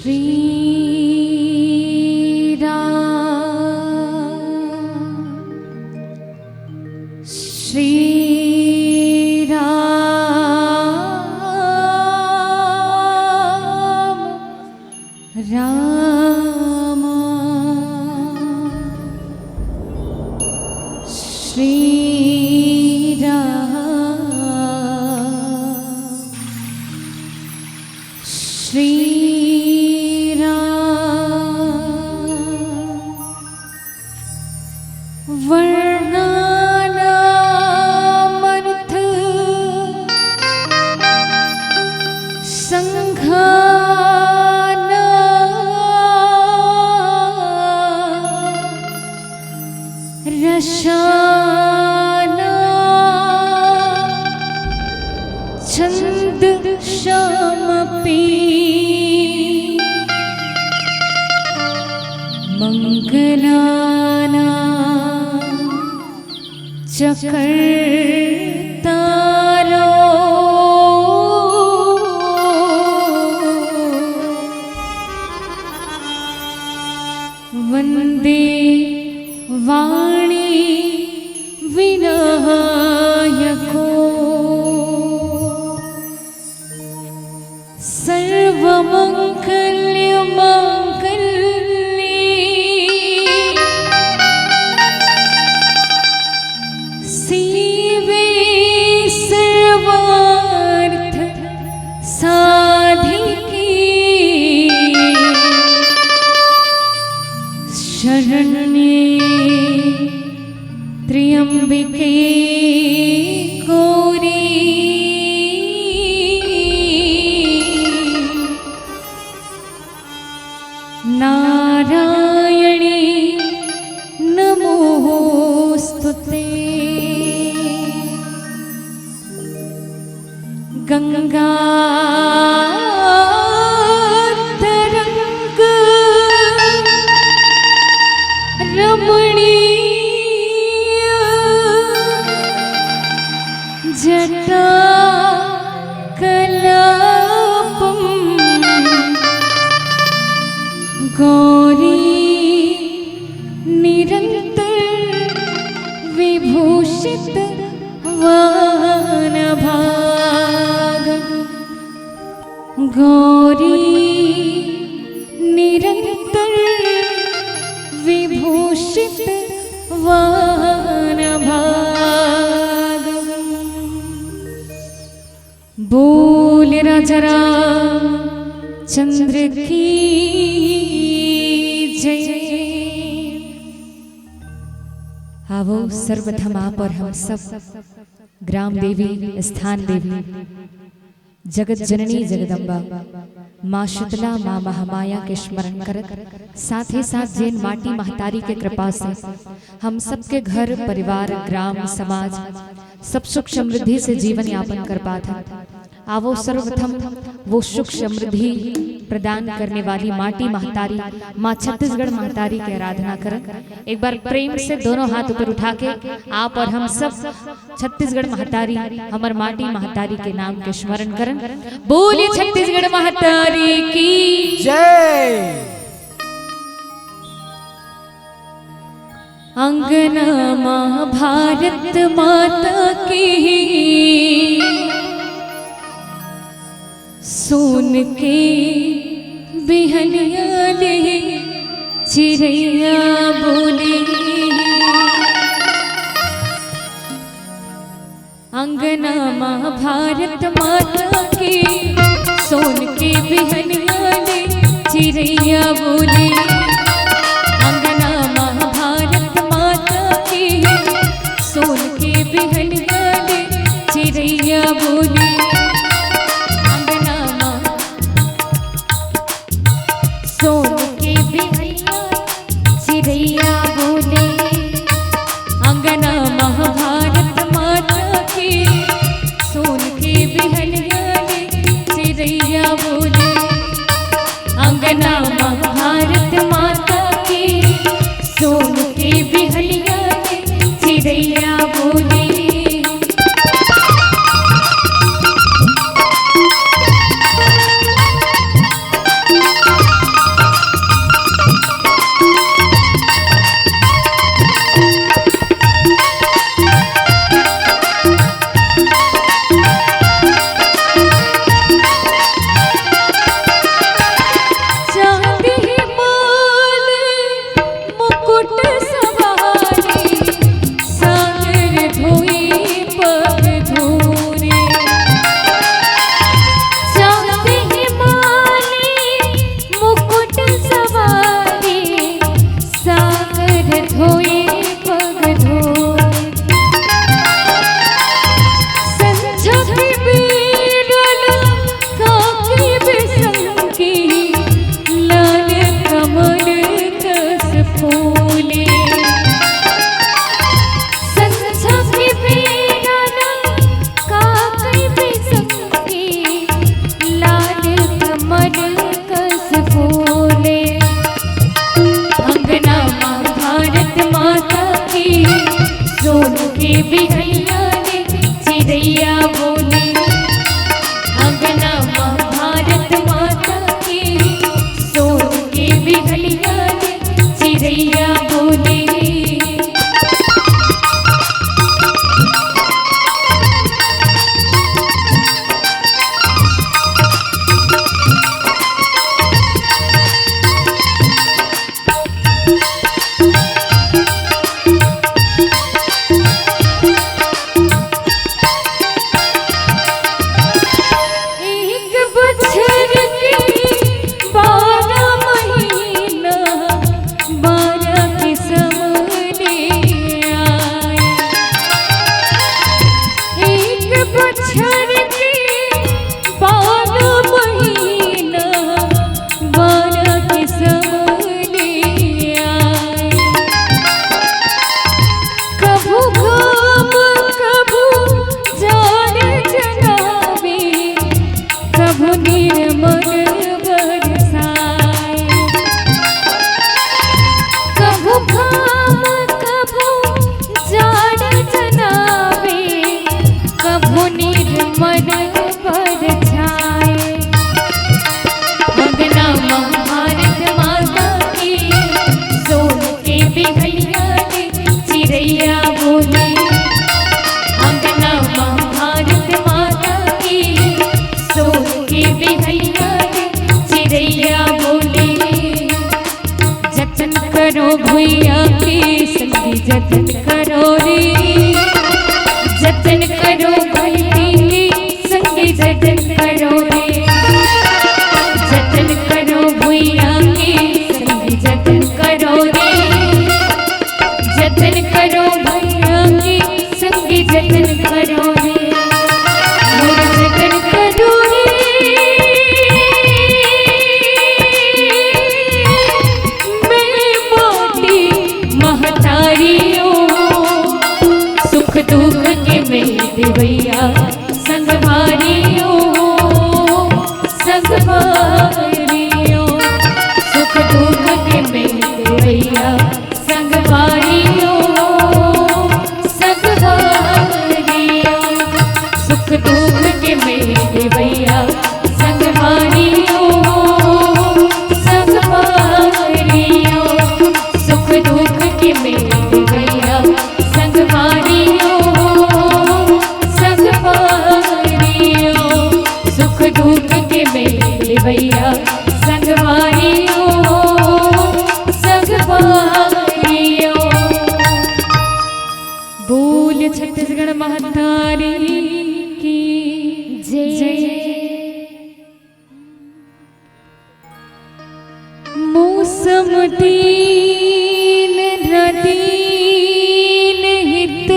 श्री राम श्री राम राम श्री श्री वर्णानामर्थ संघाना रसाना छंद शामपि मंगलाना चकर्तारो वंदे वाणी विनायको सर्वमंगल्यमांगल्ये शिवे सर्वार्थ साधिके शरण्ये त्र्यंबके गौरी नारायणे नमोस्तुते। गंगा तरंग रमणीय जटा कलापम गौरी निरंतर विभूषित वानभाग गौरी निरंतर विभूषित वानभाग। बोल राजा रामचंद्र की जय। आवो सर्वप्रथम आप और हम सब ग्राम देवी स्थान देवी जगत जननी जगदम्बा माँ शीतला माँ महामाया के स्मरण करत साथ ही साथ जैन माटी महतारी के कृपा से हम सबके घर परिवार ग्राम समाज सब सुख समृद्धि से जीवन यापन कर पाता। आवो सर्वप्रथम वो सुख समृद्धि प्रदान करने वाली माटी महतारी माँ छत्तीसगढ़ महतारी की आराधना करें। एक बार प्रेम से दोनों हाथ ऊपर उठा के आप और हम सब छत्तीसगढ़ महतारी हमार माटी महतारी के नाम के स्मरण करें। बोलिए छत्तीसगढ़ महतारी की जय। अंगना माँ भारत माता की सोन के बिहनिया ले चिड़ैया बोले। अंगना माँ भारत माता की सोन के बिहनिया ले चिड़ैया बोले। अंगना माँ भारत माता की सोन के बिहनिया ले चिड़ैया बोले। सोन के बिहनिया चिड़ैया बोले। अंगना महाभारत माता की सोन के बिहनिया चिड़ैया बोले। अंगना महाभारत माता की सोन के बिहनिया चिड़ैया बोले। कभू निर्मल बरसाए, कभू घाम कभू जाड़ जनावे, कभू निर्मल बरसाए। अंगना महाभारत माता की सोन के बिहलिया ने चिड़ैया बोले, अंगना महाभारत माता की सोन के बिहलिया ने चिड़ैया बोले। जतन करो भैया के संगी जतन करो रे, जतन करो भैया के संगी जतन करो रे, जतन करो भैया के संगी जतन करो रे, जतन करो भैया के संगी जतन करो रे, मोर जतन करो रे। मैं मोटी महतारियों सुख दुख के मेरे देवैया संगवारियों, संगवारियों सुख दुख के मेरे देवैया संगवारियों, संगवारियों सुख दुख के मेरे देवैया संगवारियों, संगवारियों सुख दुख के मेरे देवैया संगवारियों, संगवारियों सुख दुख के मेरे भैया संगवारियों, संगवारियों। बोल छत्तीसगढ़ महतारी की जय। मौसम दीन रदीन हित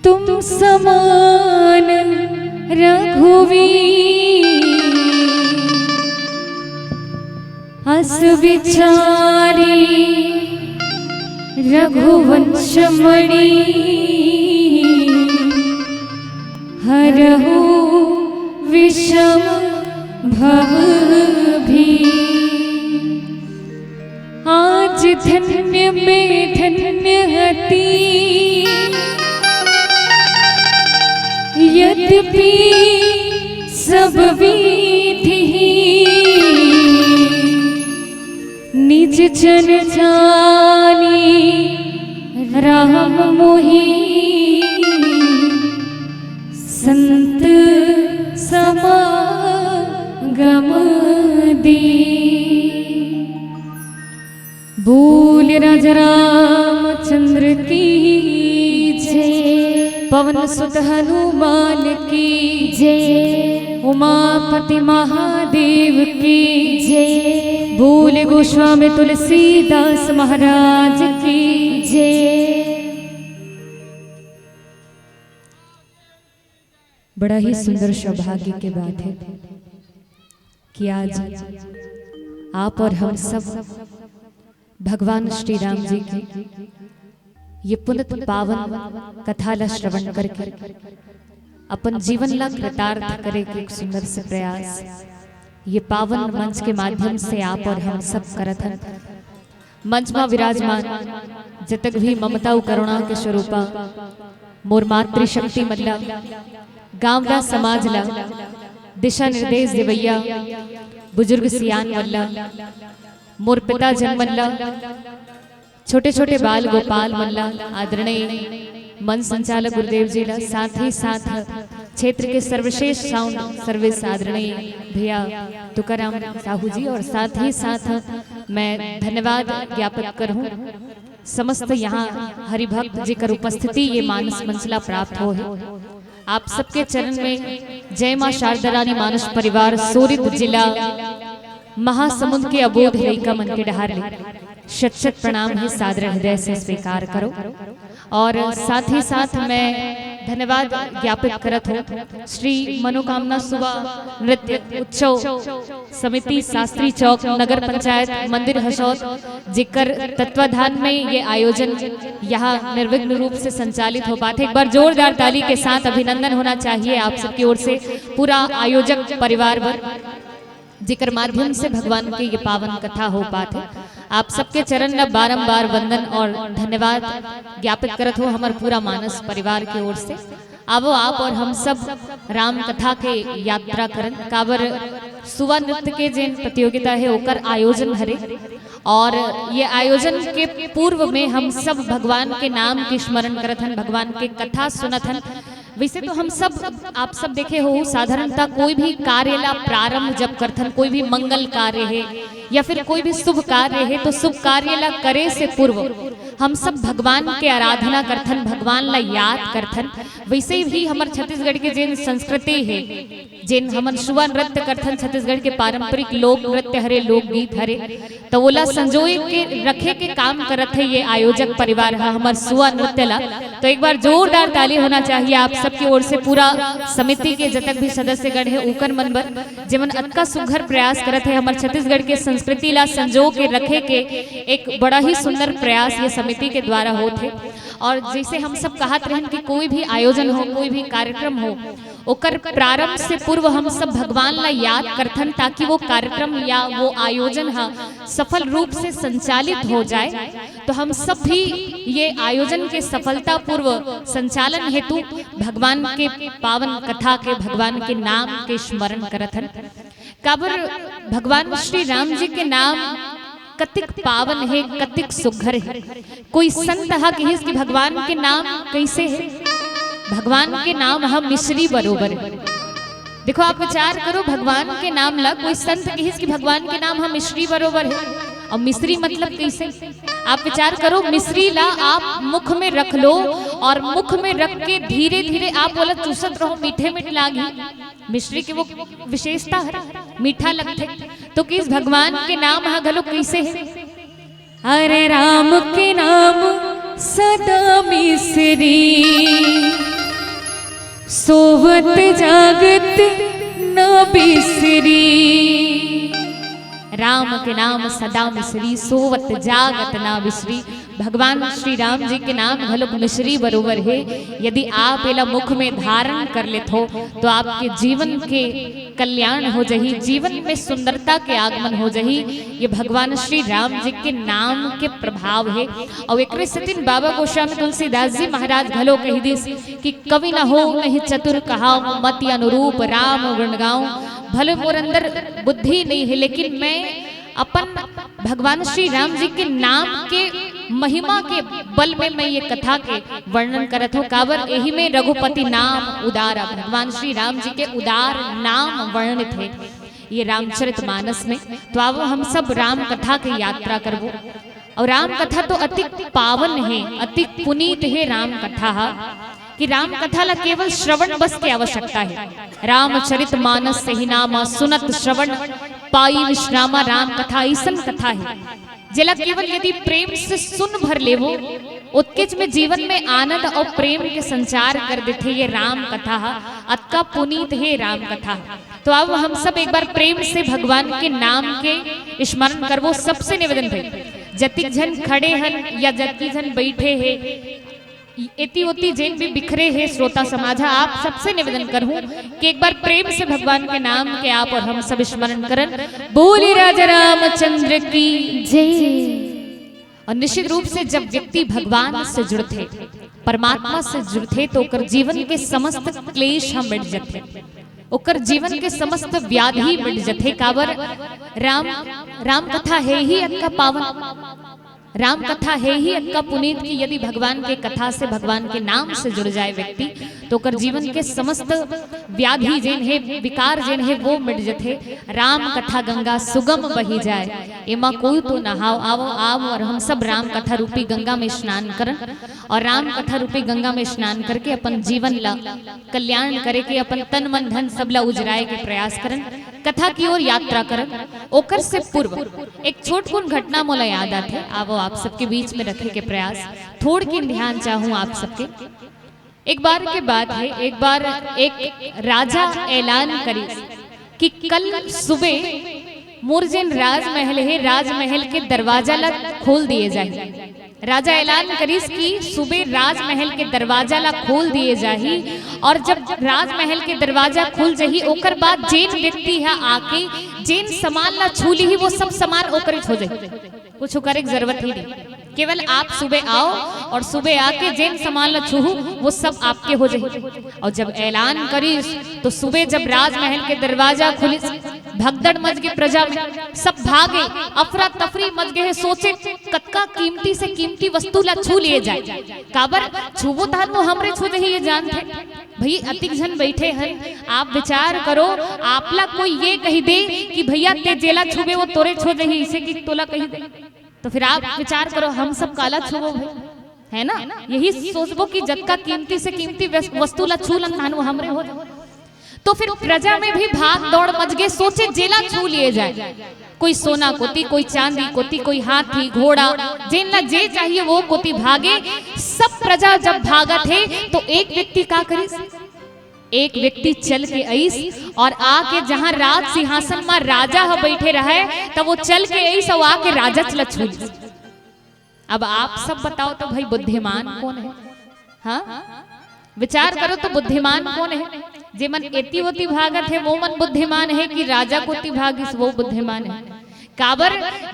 तुम समान रघुवीर, अस विचारी रघुवंश मणि, हरहु विषम भव भी। आज धन्य में धन्य हती, यद्यपि सब विधि निज जन जानी राम मोहि, संत समागम दी। बोल राजा रामचंद्र की जय, पवन सुत हनुमान की जय, उमापति महादेव की जय। बोल गोस्वामी तुलसीदास महाराज की जय। बड़ा ही सुंदर सौभाग्य की बात है कि आज आप और हम सब भगवान श्री राम जी की ये पुनित पावन कथा ला श्रवण करके अपन जीवन ला कृतार्थ करे के एक सुंदर से प्रयास ये पावन मंच के माध्यम से आप और हम सब करत हन। मंच में विराजमान जतक भी ममता व करुणा के स्वरूपा मोर मातृशक्ति मल्ला गांव ला समाज ला दिशा निर्देश देवैया बुजुर्ग सियान मल्ला मोर पिता जन मल्ला छोटे छोटे बाल गोपाल मल्ला आदरणीय मन संचालक गुरुदेव जी ला साथ ही साथ क्षेत्र के सर्वश्रेष्ठ साउंड सर्विस आदरणीय भैया तुकाराम साहू जी और साथ ही साथ मैं धन्यवाद ज्ञापित करूं समस्त यहाँ हरिभक्त जी कर उपस्थिति ये मानस मंचला प्राप्त हो है। आप सबके चरण में जय मां शारदा रानी मानस परिवार सोरित जिला महासमुंद के अबोध लइका मन के डहार ले शत शत प्रणाम है सादर हृदय से स्वीकार करो। और साथ ही साथ मैं धन्यवाद ज्ञापित करत हो श्री मनोकामना सुबह नृत्य उत्सव समिति शास्त्री चौक नगर पंचायत मंदिर हसौद जिकर तत्वाधान में ये आयोजन यहाँ निर्विघ्न रूप से संचालित हो पाते। एक बार जोरदार ताली के साथ अभिनंदन होना चाहिए आप सबकी ओर से पूरा आयोजक परिवार वर्ग जिकर माध्यम से भगवान की ये पावन कथा हो पाते। आप सबके चरण में बारंबार वंदन और धन्यवाद ज्ञापित करत हो हमार पूरा मानस परिवार की ओर से। आवो आप और हम सब राम कथा के यात्रा करन काबर सुवा नृत्य के जिन प्रतियोगिता है ओकर आयोजन हरे और ये आयोजन के पूर्व में हम सब भगवान के नाम के स्मरण करत हन, भगवान के कथा सुनत हन। वैसे तो हम सब आप सब देखे हो साधारणतः कोई भी कार्य ला प्रारंभ जब करथन, कोई भी मंगल कार्य है या फिर कोई भी शुभ कार्य है तो शुभ कार्य ला करे से पूर्व हम सब भगवान के आराधना करथन, भगवान ला याद करथन। वैसे ही हमार छत्तीसगढ़ के जिन संस्कृति है जिन हमन सुवा नृत्य करथन, छत्तीसगढ़ के पारंपरिक लोक नृत्य हरे लोकगीत हरे तो ओला संजोए के रखे के काम करत है ये आयोजक परिवार है हमार सुवा नृत्य ला। तो एक बार जोरदार ताली होना चाहिए आप सबकी ओर से पूरा समिति के जतक भी सदस्यगण है ऊकर मनबर जेमन अतका सुघर प्रयास करत है हमार छत्तीसगढ़ के संस्कृति ला संजो के रखे के एक बड़ा ही सुंदर प्रयास ये समिति के द्वारा होते है। और जैसे हम सब कहत रहन कि कोई भी आयोजन हो कोई भी कार्यक्रम हो ओकर प्रारंभ से पूर्व हम सब भगवान ला याद करथन ताकि वो कार्यक्रम या वो आयोजन हा सफल रूप से संचालित हो जाए। तो हम सब भी ये आयोजन के सफलता पूर्व संचालन हेतु भगवान के पावन कथा के भगवान के नाम के स्मरण करथन। काबर भगवान श्री राम जी के नाम कतिक पावन है कतिक सुघर है। कोई संत हा कहिस कि भगवान के नाम कैसे है, भगवान के नाम हम मिश्री बरोबर है। देखो आप विचार करो भगवान के नाम ला कोई संत कहिस कि भगवान के नाम हम मिश्री बरोबर है और मिश्री मतलब कैसे आप विचार करो मिश्री ला आप मुख में रख लो और मुख में रख के धीरे धीरे आप बोला चूसत रहो मीठे मीठ लागी मिश्री की वो विशेषता है मीठा लगते। तो किस भगवान के नाम हा गलो कैसे है, अरे राम के नाम सदा मिश्री सोवत जागत न बिसरी। राम के नाम सदा मिश्री सोवत जागत ना बिसरी। भगवान श्री राम जी के नाम घलोक मिश्री बरोबर है। यदि आप एला मुख में धारण कर लेते हो तो आपके जीवन के कल्याण हो जही, जीवन में सुंदरता के आगमन हो जही। ये भगवान श्री राम जी के नाम के प्रभाव है। और एक दिन बाबा गोस्वामी तुलसीदास जी महाराज घलो कही दिस कि कवि न हो नहीं चतुर कहाऊं मति अनुरूप राम गुण गाऊं। भले मोर अंदर बुद्धि नहीं है लेकिन मैं अपन भगवान श्री राम जी के नाम के महिमा के बल में मैं ये कथा के वर्णन करत हूँ। काबर यही में रघुपति नाम उदारा भगवान श्री राम जी के उदार नाम वर्णित है ये रामचरितमानस में। तो अब हम सब राम कथा की यात्रा करबो। और राम कथा तो अति पावन है अति पुनीत है राम कथा कि राम कथा ला केवल श्रवण बस की आवश्यकता है। रामचरितमानस सही नामा सुनत श्रवण पाई विश्रामा। राम कथा ऐसन कथा है जिला केवल यदि प्रेम से सुन भर लेवो उत्केच में जीवन में आनंद और प्रेम के संचार कर देते। ये राम कथा अतका पुनीत है राम कथा। तो अब हम सब एक बार प्रेम से भगवान के नाम के स्मरण करवो। सबसे निवेदन भाई जतिक जन खड़े हन या जतिक जन बैठे हैं एती ओती जैन भी बिखरे हैं श्रोता समाज आप सबसे निवेदन करूं कि एक बार प्रेम से भगवान के नाम के आप और हम सब स्मरण करन। बोली राजा रामचंद्र की जय। और निश्चित रूप से जब व्यक्ति भगवान से जुड़ते परमात्मा से जुड़ते तो ओकर जीवन के समस्त क्लेश हम मिट जाते, ओकर जीवन के समस्त व्याधि मिट जाते। काबर राम कथा है ही अतका पावन, राम कथा है ही अतका पुनीत की यदि भगवान के कथा से भगवान के नाम से जुड़ जाए व्यक्ति तो कर जीवन के समस्त व्याधि जेन है विकार जेन है वो मिट जथे। राम कथा गंगा सुगम बही जाए एमा कोई तो नहाओ। आओ आओ और हम सब राम कथा रूपी गंगा में स्नान करन और राम कथा रूपी गंगा में स्नान करके अपन जीवन ला कल्याण करे के अपन तन मन धन सब ला उजराए के प्रयास करन, कथा की ओर यात्रा करन। ओकर से पूर्व एक छोटकुन घटना मोला याद आथे, आवो आप सबके बीच में रखे के प्रयास थोड़ की ध्यान चाहूं आप सबके। एक बार के बात है, एक बार एक राजा ऐलान करी कि कल सुबह मोर जिन राजमहल है, राजमहल के दरवाजा ला खोल दिए जाए। राजा ऐलान करीस कि सुबह राजमहल के दरवाजा ला खोल दिए जाही, और जब राजमहल के दरवाजा खुल जाही ओकर बाद जेन व्यक्ति है आके जेन सामान ला छू ली वो सब सामान ओकर हो जाए, कुछ करे की जरूरत ही नहीं। केवल आप सुबह आओ और सुबह आके जेन सामान ला छूहू वो सब आपके हो जाए। और जब ऐलान करीस तो सुबह जब राजमहल के दरवाजा खुली भगदड़ मच गए, प्रजा में सब भागे, अफरा तफरी मच गए, सोचे कतका कीमती से कीमती वस्तु ला छू लिए जाए। काबर छुबो तार वो हमरे छू जाए ये जानते भाई, अतिक जन बैठे हैं। आप विचार करो, आपला कोई ये कही दे कि भैया ते जेला छुबे वो तोरे छो जाए, इसे की तोला कही दे, तो फिर आप विचार करो हम सब काला छुबो भाई, है ना? यही सोचबो कि जतका कीमती से कीमती वस्तु ला छू लन वो हमरे हो जाए। तो फिर प्रजा में भी भाग दौड़ मच गए, सोचे जेला छू लिए जाए। कोई सोना कोती, कोई चांदी कोती, कोई हाथी घोड़ा, जिन ना जे चाहिए वो कोती भागे। सब प्रजा जब भागा थे तो एक व्यक्ति का करी, एक व्यक्ति चल के आईस और आके जहां राज सिंहासन में राजा ह बैठे रहे तब वो चल के आईस और आके राजा चला छू। अब आप सब बताओ तो भाई बुद्धिमान कौन है? हाँ विचार करो तो बुद्धिमान कौन है? जे मन एती होती भागत है वो मन बुद्धिमान है कि राजा कोती भागिस वो बुद्धिमान है? काबर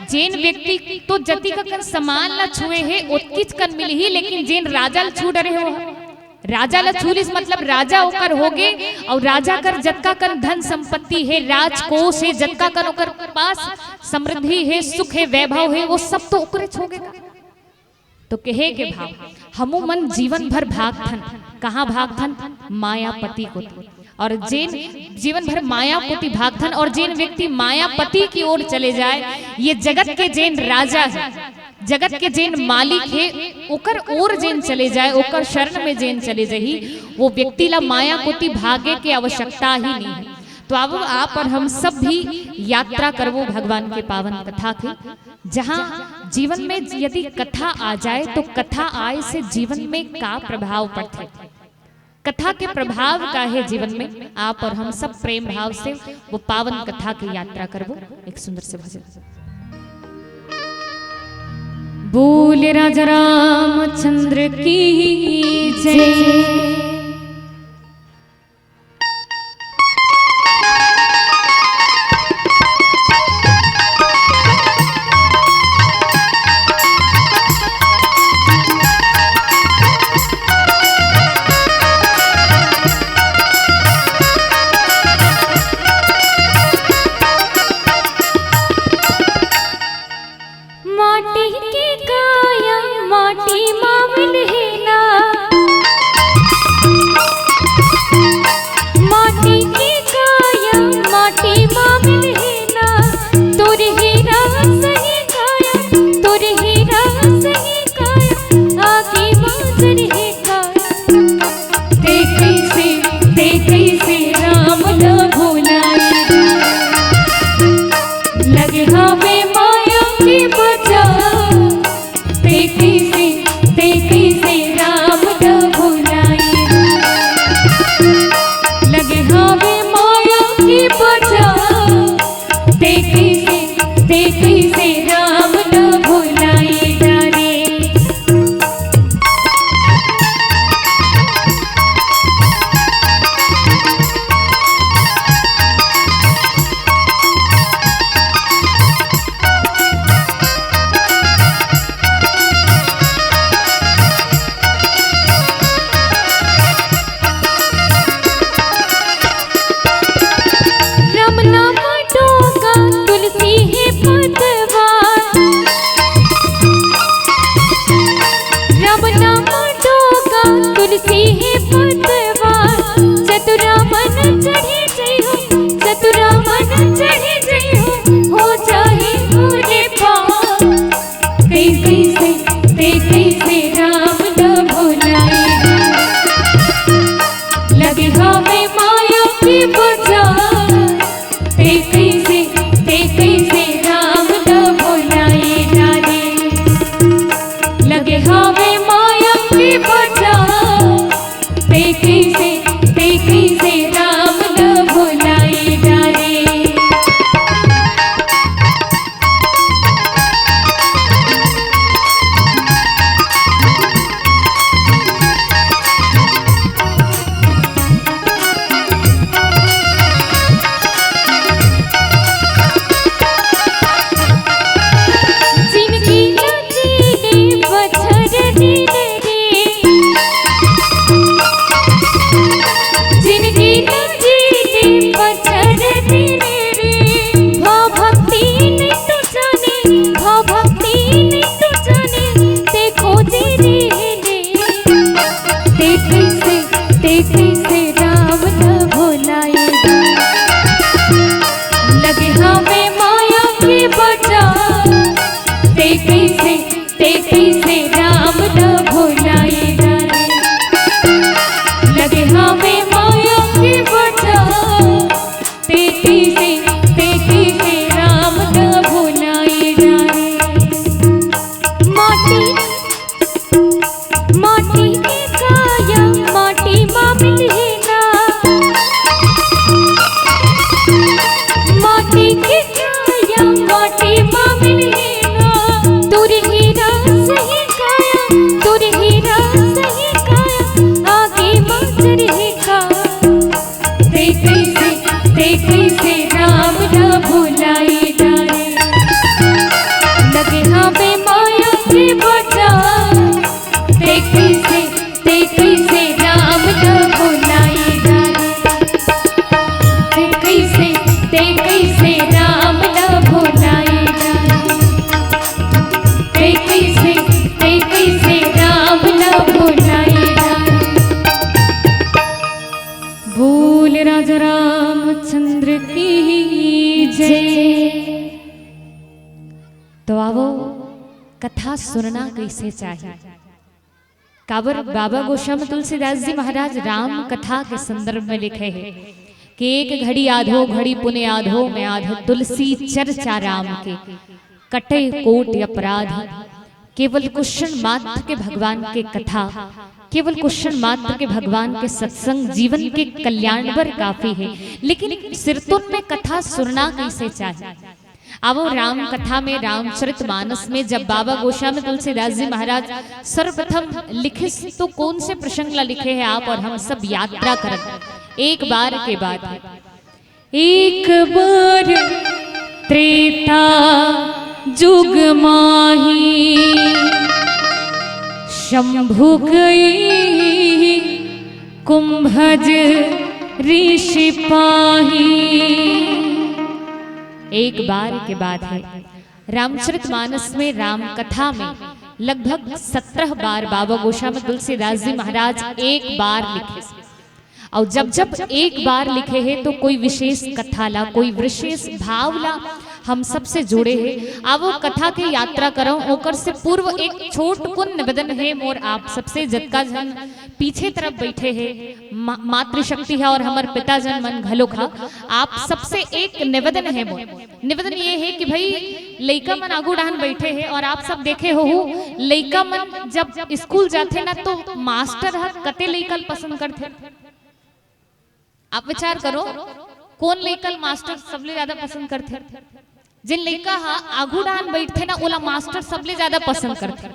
जेन व्यक्ति तो जति का समान ला छुए है उतकीच कन मिली ही, लेकिन जेन राजा ला छू डरे हो, राजा ला छूलिस मतलब राजा ओकर होगे, और राजा कर जतका कन धन संपत्ति है, राजकोष है, जतका कन ओकर पास समृद्धि है, सुख है, वैभव है, वो सब तो ओकरे छोगेगा। तो कहे के भाव हमू मन जीवन भर भागथन, कहाँ भागथन? मायापति को। और जेन जीवन भर मायापति भागथन, और जेन व्यक्ति मायापति की ओर चले जाए, ये जगत के जेन राजा है, जगत के जेन मालिक है, ओकर ओर जेन चले जाए, ओकर शरण में जेन चले जाही, वो व्यक्ति ला मायापति भागे के आवश्यकता ही नहीं है। तो अब आप और हम सब भी यात्रा करवो भगवान के पावन कथा के, जहाँ जीवन में यदि कथा आ जाए तो कथा आए से जीवन में का प्रभाव पड़ते, कथा के प्रभाव का है जीवन में। आप और हम सब प्रेम भाव से वो पावन कथा की यात्रा करवो। एक सुंदर से भजन। बोले राजा रामचंद्र की जय। कैसे राम न भुलाए जाए। माटी माटी के काया माटी माँ मिले ना, माटी के काया माटी माँ मिले ना, तुर हीरा सही काया तुर हीरा सही काया आगे मातर है का। ते कैसे राम न भुलाए जाए, लगे हाँ बे माया के बचा। ते कैसे राम न भुलाए जाए, ते कैसे राम न भुलाए जाए, ते कैसे राम न भुलाए जाए। बोल राजा रामचंद्र की जय। तो आओ कथा सुनना कैसे चाहिए। काबर बाबा गोस्वामी तुलसीदास जी महाराज राम कथा के संदर्भ में लिखे हैं कि एक घड़ी आधो घड़ी पुने आधो में आधो तुलसी चर्चा राम के कटे कोट अपराध। केवल क्वेश्चन मात्र के भगवान के कथा, केवल क्वेश्चन मात्र के भगवान के सत्संग जीवन के कल्याण पर काफी है, लेकिन सिरतुन में कथा सुनना कैसे चाहिए। अब राम कथा में रामचरितमानस में जब बाबा गोस्वामी तुलसीदास जी महाराज सर्वप्रथम लिखे तो कौन से प्रसंग लिखे हैं आप और हम सब यात्रा करें एक बार के बाद। एक बार त्रेता जुग माही शंभु गई कुंभज ऋषि पाही। एक बार के बाद है रामचरितमानस में राम कथा में लगभग 17 बार बाबा गोस्वामी तुलसीदास जी महाराज एक बार लिखे। और जब जब एक बार लिखे हैं तो कोई विशेष कथा ला कोई विशेष भाव ला हम सबसे जुड़े हैं। अब वो कथा के यात्रा करो ओकर से पूर्व एक छोट कुन निवेदन है मोर आप सबसे जतका जन पीछे तरफ बैठे हैं मातृशक्ति है और हमारे पिता जन मन घलो खा आप सबसे एक निवेदन है मोर। निवेदन ये है कि भाई लइका मन आगू डाहन बैठे हैं और आप सब देखे हो लइका मन जब स्कूल जाते ना तो मास्टर हर कते लइका पसंद करते। आप विचार करो कौन लइका मास्टर सबले ज्यादा पसंद करते। जिन लइका हा आगू डाहन बैठते ना ओला मास्टर सबले ज्यादा पसंद करते।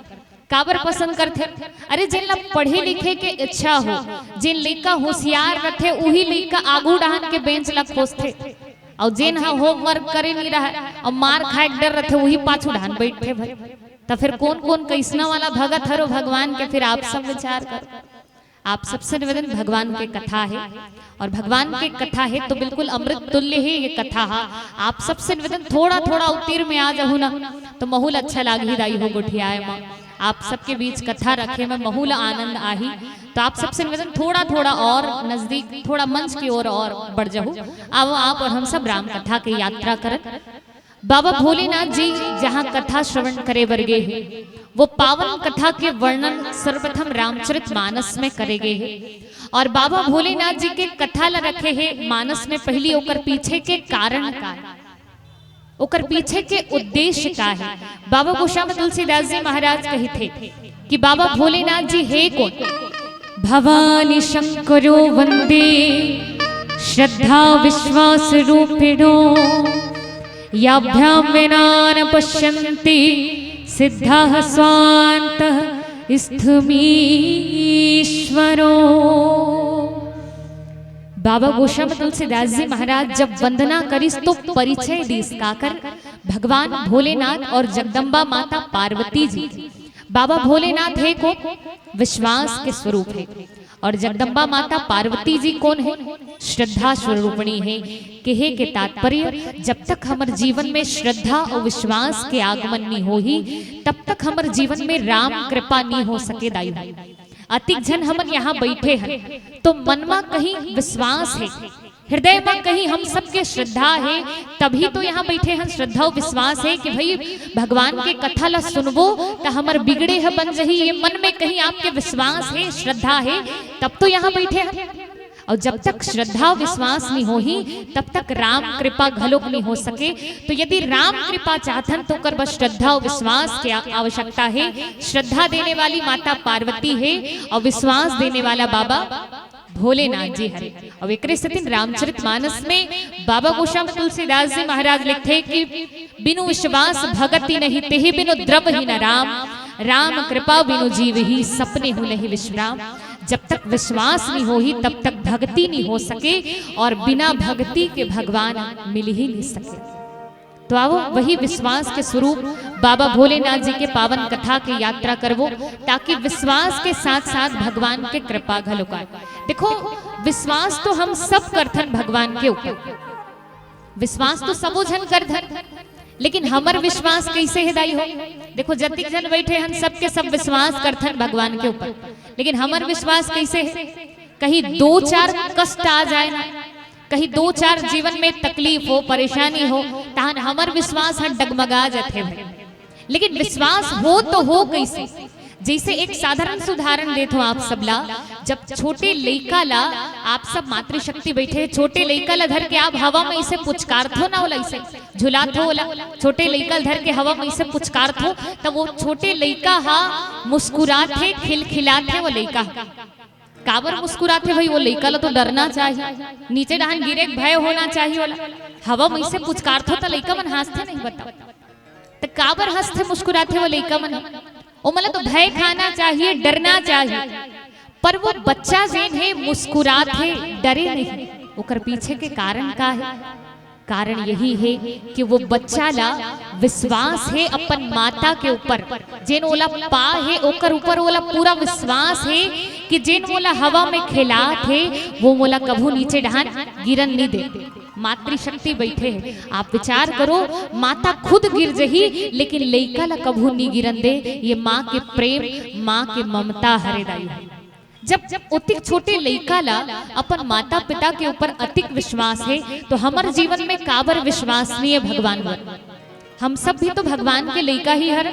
काबर पसंद करते? अरे जिन ला पढ़े लिखे के इच्छा हो जिन लइका होशियार रखे वही लइका आगू डाहन के बेंच ला खोजते और जिन हा होमवर्क करे नहीं रहा और मार खाए डर रहे वही पाछू डाहन बैठे भाई। तो फिर कौन कौन कैसना वाला भगत हरो भगवान के फिर आप सब विचार कर। आप सबसे निवेदन भगवान के कथा है और भगवान के कथा है तो बिल्कुल अमृत तुल्य है ये कथा है। आप सबसे निवेदन थोड़ा थोड़ा उत्तीर में आ जाओ ना तो महूल अच्छा लागी दाई हो गुठियाए माँ आप सबके बीच कथा रखे में महूल आनंद आही। तो आप सबसे निवेदन थोड़ा थोड़ा और नजदीक थोड़ा मंच की ओर और बढ़ जाओ। अब आप और हम सब राम कथा की यात्रा करें। बाबा भोलेनाथ जी जहाँ कथा श्रवण करे वर्गे है वो पावन कथा के वर्णन सर्वप्रथम रामचरितमानस में करे गए हैं और बाबा भोलेनाथ जी के कथा ला रखे हैं मानस में पहली ओकर पीछे के कारण का ओकर पीछे के उद्देश्य का है। बाबा गोस्वामी तुलसीदास जी महाराज कही थे कि बाबा भोलेनाथ जी है कौन? भवानी शंकरो वंदे श्रद्धा विश्वास रूपिणो याभ्याम विना न पश्यन्ति सिद्धः स्वान्तः स्थमीश्वरो। बाबा गोस्वामी तुलसीदास जी महाराज जब वंदना करिस तो परिचय दिस काकर भगवान भोलेनाथ और जगदम्बा माता पार्वती जी। बाबा भोलेनाथ है को विश्वास के स्वरूप है और जगदम्बा माता पार्वती जी कौन है? श्रद्धा स्वरूपणी है। कहे के तात्पर्य जब तक हमारे जीवन में श्रद्धा और विश्वास के आगमन नहीं हो ही तब तक हमारे जीवन में राम कृपा नहीं हो सके दाई। अतिक जन हम यहाँ बैठे हैं तो मन में कहीं विश्वास है हृदय में कहीं हम सबके श्रद्धा है तभी तो यहाँ बैठे हैं। श्रद्धा और विश्वास है कि भाई भगवान के कथा ला सुनबो तो हमारे बिगड़े है बन जही ये मन में कहीं आपके विश्वास है श्रद्धा है तब तो यहाँ बैठे हैं। और जब तक श्रद्धा विश्वास नहीं हो ही तब तक राम कृपा घलोक नहीं हो सके। तो यदि राम कृपा चाहतन तो कर बस श्रद्धा और विश्वास की आवश्यकता है। श्रद्धा देने वाली माता पार्वती है और विश्वास देने वाला बाबा भोलेनाथ जी हरे। और एक दिन रामचरितमानस में बाबा गोस्वामी तुलसीदास जी महाराज लिखते कि बिनु विश्वास भगति नहीं तेहि बिनु द्रव ही न राम, राम कृपा बिनु जीव ही सपने हो नहीं विश्राम। जब तक विश्वास नहीं हो ही तब तक भक्ति नहीं हो सके और बिना भक्ति के भगवान मिल ही नहीं सके। तो आओ वही विश्वास के स्वरूप बाबा भोलेनाथ जी के पावन कथा की यात्रा करवो ताकि विश्वास के साथ साथ भगवान के कृपा घलोका। देखो विश्वास तो हम सब करथन भगवान के ऊपर, विश्वास तो सबो जन करथन, लेकिन हमर विश्वास कैसे हिदाई हो। देखो जतिक जन बैठे हन सबके सब विश्वास करथन भगवान के ऊपर, लेकिन हमर विश्वास कैसे है। कहीं दो चार कष्ट आ जाए ना, कहीं दो चार जीवन में तकलीफ हो परेशानी हो तहन हमर विश्वास हन डगमगा जाते भाई। लेकिन विश्वास हो तो हो कैसे। जैसे एक साधारण उदाहरण देते हो आप सब ला, जब छोटे लइका ला आप सब मातृशक्ति बैठे छोटे लइका ला धर के आप हवा में इसे पुचकारत हो ना, होला इसे झुलात हो, होला छोटे लइका धर के हवा में इसे पुचकारत हो तब वो छोटे लइका हा मुस्कुरात है खिलखिलात है। वो लइका काबर मुस्कुरात है भाई, वो लइका ला तो डरना चाहिए, नीचे डहान गिरे भय होना चाहिए। होला हवा में इसे पुचकारत हो तो लइका मन हंसते नहीं, बताओ तो काबर हंसते मुस्कुराते वो लइका मन। ओ मतलब तो भय खाना चाहिए डरना चाहिए, पर वो बच्चा जेन है मुस्कुरात है डरे नहीं। ओकर पीछे के कारण का है, कारण यही है कि वो बच्चा ला विश्वास है अपन माता के ऊपर, जेन ओला पा है ओकर ऊपर ओला पूरा विश्वास है कि जेन मोला हवा में खिलात है वो मोला कभू नीचे डहान गिरन नहीं दे। मातृशक्ति बैठे है, आप विचार करो माता खुद गिर जही लेकिन लइका ला कभू नहीं गिरन दे। ये माँ के प्रेम माँ के ममता हरेदाई है। जब अतिक छोटे लइका ला अपन माता पिता के ऊपर अतिक विश्वास है तो हमारे जीवन में काबर विश्वासनीय भगवान पर। हम सब भी तो भगवान के लइका ही हर,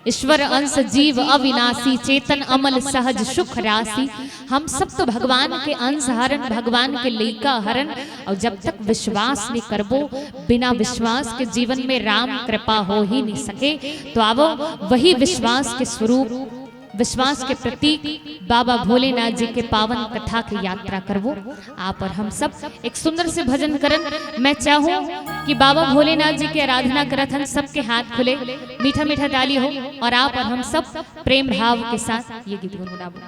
ईश्वर अंश जीव अविनाशी चेतन अमल सहज सुख राशि। हम सब तो भगवान के अंश हरन भगवान के लइका हरन। और जब तक विश्वास नहीं करबो बिना विश्वास के जीवन में राम कृपा हो ही नहीं सके। तो आवो वही विश्वास के स्वरूप विश्वास के प्रतीक बाबा भोलेनाथ जी के पावन कथा की यात्रा करवो आप और हम सब एक सुंदर से भजन करन। मैं चाहूं कि बाबा भोलेनाथ जी की आराधना करत हन सबके हाथ खुले मीठा मीठा ताली हो और आप और हम सब प्रेम भाव के साथ ये गीत गुनगुनाबो।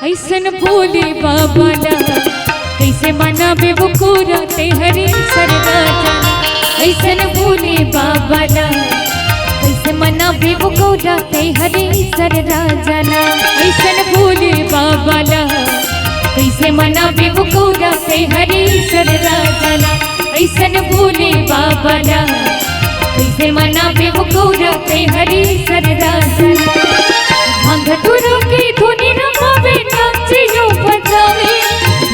ऐसन भोले बाबा ला कैसे मनाबे वो कोराते हरे सरगाजा। ऐसन भोले बाबा ला कैसे मनाबे वो कोराते हरे सरगाजा। ऐसन भोले बाबा ला कैसे मनाबे वो कोराते हरे सरगाजा। ऐसन भोले बाबा ला कैसे मनाबे वो कोराते हरे सरगाजा। भंगटुरों की धुनी रमावे नाचियो बजावे,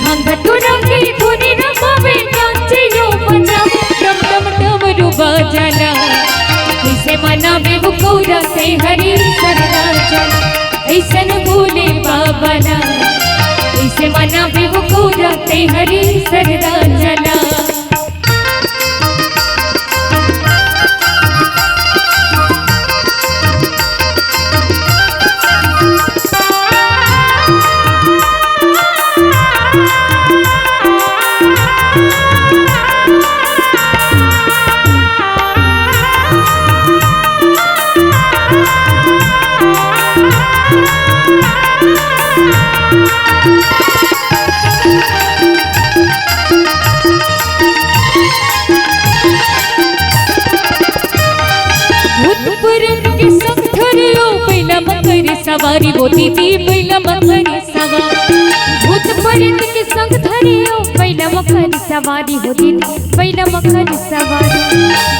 भंगटुरों की धुनी रमावे नाचियो बजावे। डम डम डमरू बाजाला कैसे मनावे वो कोराते हरे सरगाजा। ऐसन भोले बाबा ला कैसे मनावे वो कोराते हरे सरगाजा। सवारी होती थी पहला मकर सवारी, भूत प्रेत के संग धरियो पहला मकर सवारी होती थी पहला मकर सवारी।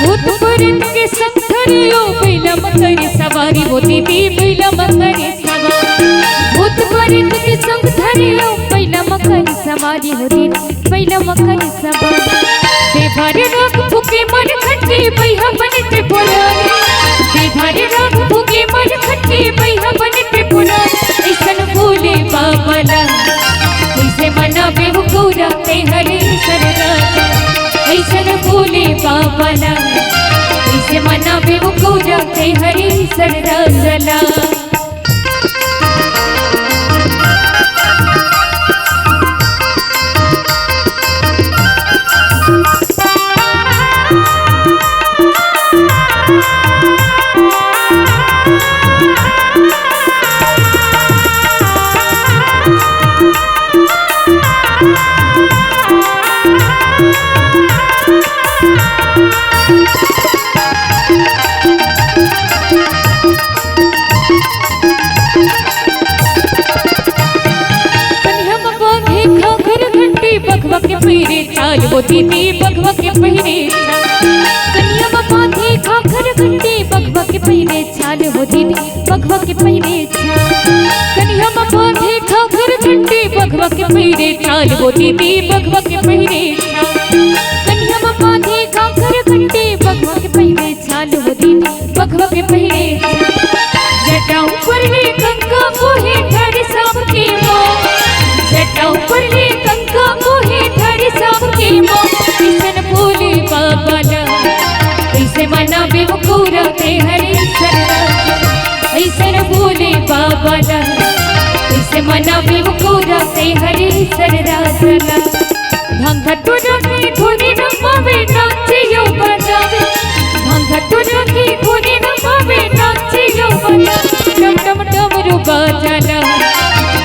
भूत प्रेत के संग धरियो पहला मकर सवारी होती थी पहला मकर सवारी। भूत परित के संग धरे ओ पहिला मकर सवारी हो दिन पहिला मकर सवारी देवर राग भूखे मन खट्टे पहिया बनते पुराने देवर राग भूखे मन खट्टे पहिया बनते पुराने ऐसन भूले बाबला कैसे मनावे हो गौरा ते हरे सरदार ऐसन भूले बाबला कैसे मनावे हो गौरा ते हरे सरदार बघवा के पहिरे चाल वो दीदी बघवा के पहिरे कन्या बांधे खाखर घंटे बघवा के पहिरे चाल वो दीदी बघवा के पहिरे कन्या बांधे खाखर घंटे बघवा के पहिरे चाल वो दीदी बघवा के पहिरे कन्या बांधे खाखर घंटे बघवा के पहिरे चाल वो दीदी बघवा के पहिरे जटाऊ पर ले कंका मोहे धर सब के मोह जटाऊ पर ले कंका मोहे धर सब के मोह ऐसन भोले बाबला कैसे मनावे वो गौरा ते हरे सरदार ऐसन भोले बाबला कैसे मनावे वो गौरा ते हरे सरदार भंग तुरा के धुनी न पावे नाचे यो बजावे भंग तुरा के धुनी न पावे नाचे यो बजावे डम डम डमरू बाजला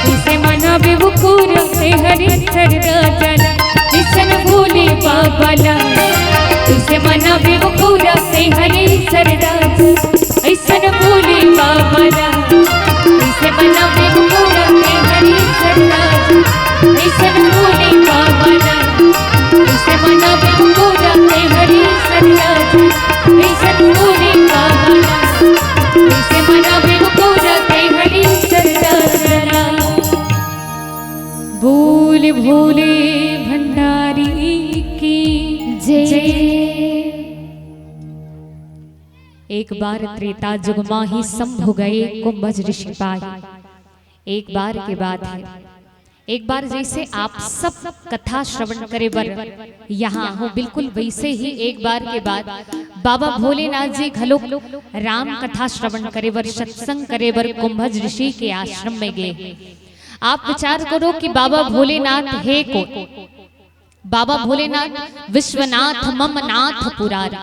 कैसे मनावे वो गौरा ते हरे सरदार ऐसन भोले बाबला कैसे मनावे वो गौरा ते हरे सरदार ऐसन भोले बाबला कैसे मनावे वो गौरा ते हरे सरदार ऐसन भोले बाबला कैसे मनावे वो गौरा ते हरे सरदार ऐसन भोले बाबला कैसे मनावे वो गौरा ते हरे सरदार बोल भोले भंडारी की जय। एक बार त्रेता जुग माही संभु गए कुंभज ऋषि पाए। एक बार के बाद है, एक बार जैसे आप सब कथा श्रवण करे बर यहाँ हो, बिल्कुल वैसे ही एक बार के बाद बाबा भोलेनाथ जी घलोक राम कथा श्रवण करे बर सत्संग करे बर कुंभज ऋषि के आश्रम में गए। आप विचार करो कि बाबा भोलेनाथ है को बाबा भोलेनाथ विश्वनाथ मम नाथ पुरारी।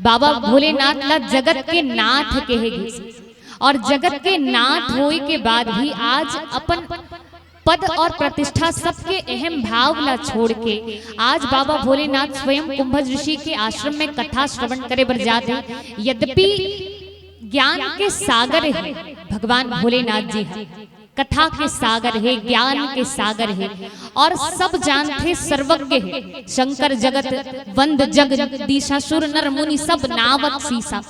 बाबा भोलेनाथ ला जगत के नाथ कहेगी और जगत के नाथ होए के बाद भी आज अपन पद और प्रतिष्ठा सबके अहम भाव ला छोड़ के आज बाबा भोलेनाथ स्वयं कुंभज ऋषि के आश्रम में कथा श्रवण करे बर जाते। यद्यपि ज्ञान के सागर है भगवान भोलेनाथ जी है, कथा के सागर है, ज्ञान के सागर है और सब जानते सर्वज्ञ है। शंकर जगत वंद जग दिशासुर नर मुनि सब नावत सीसा।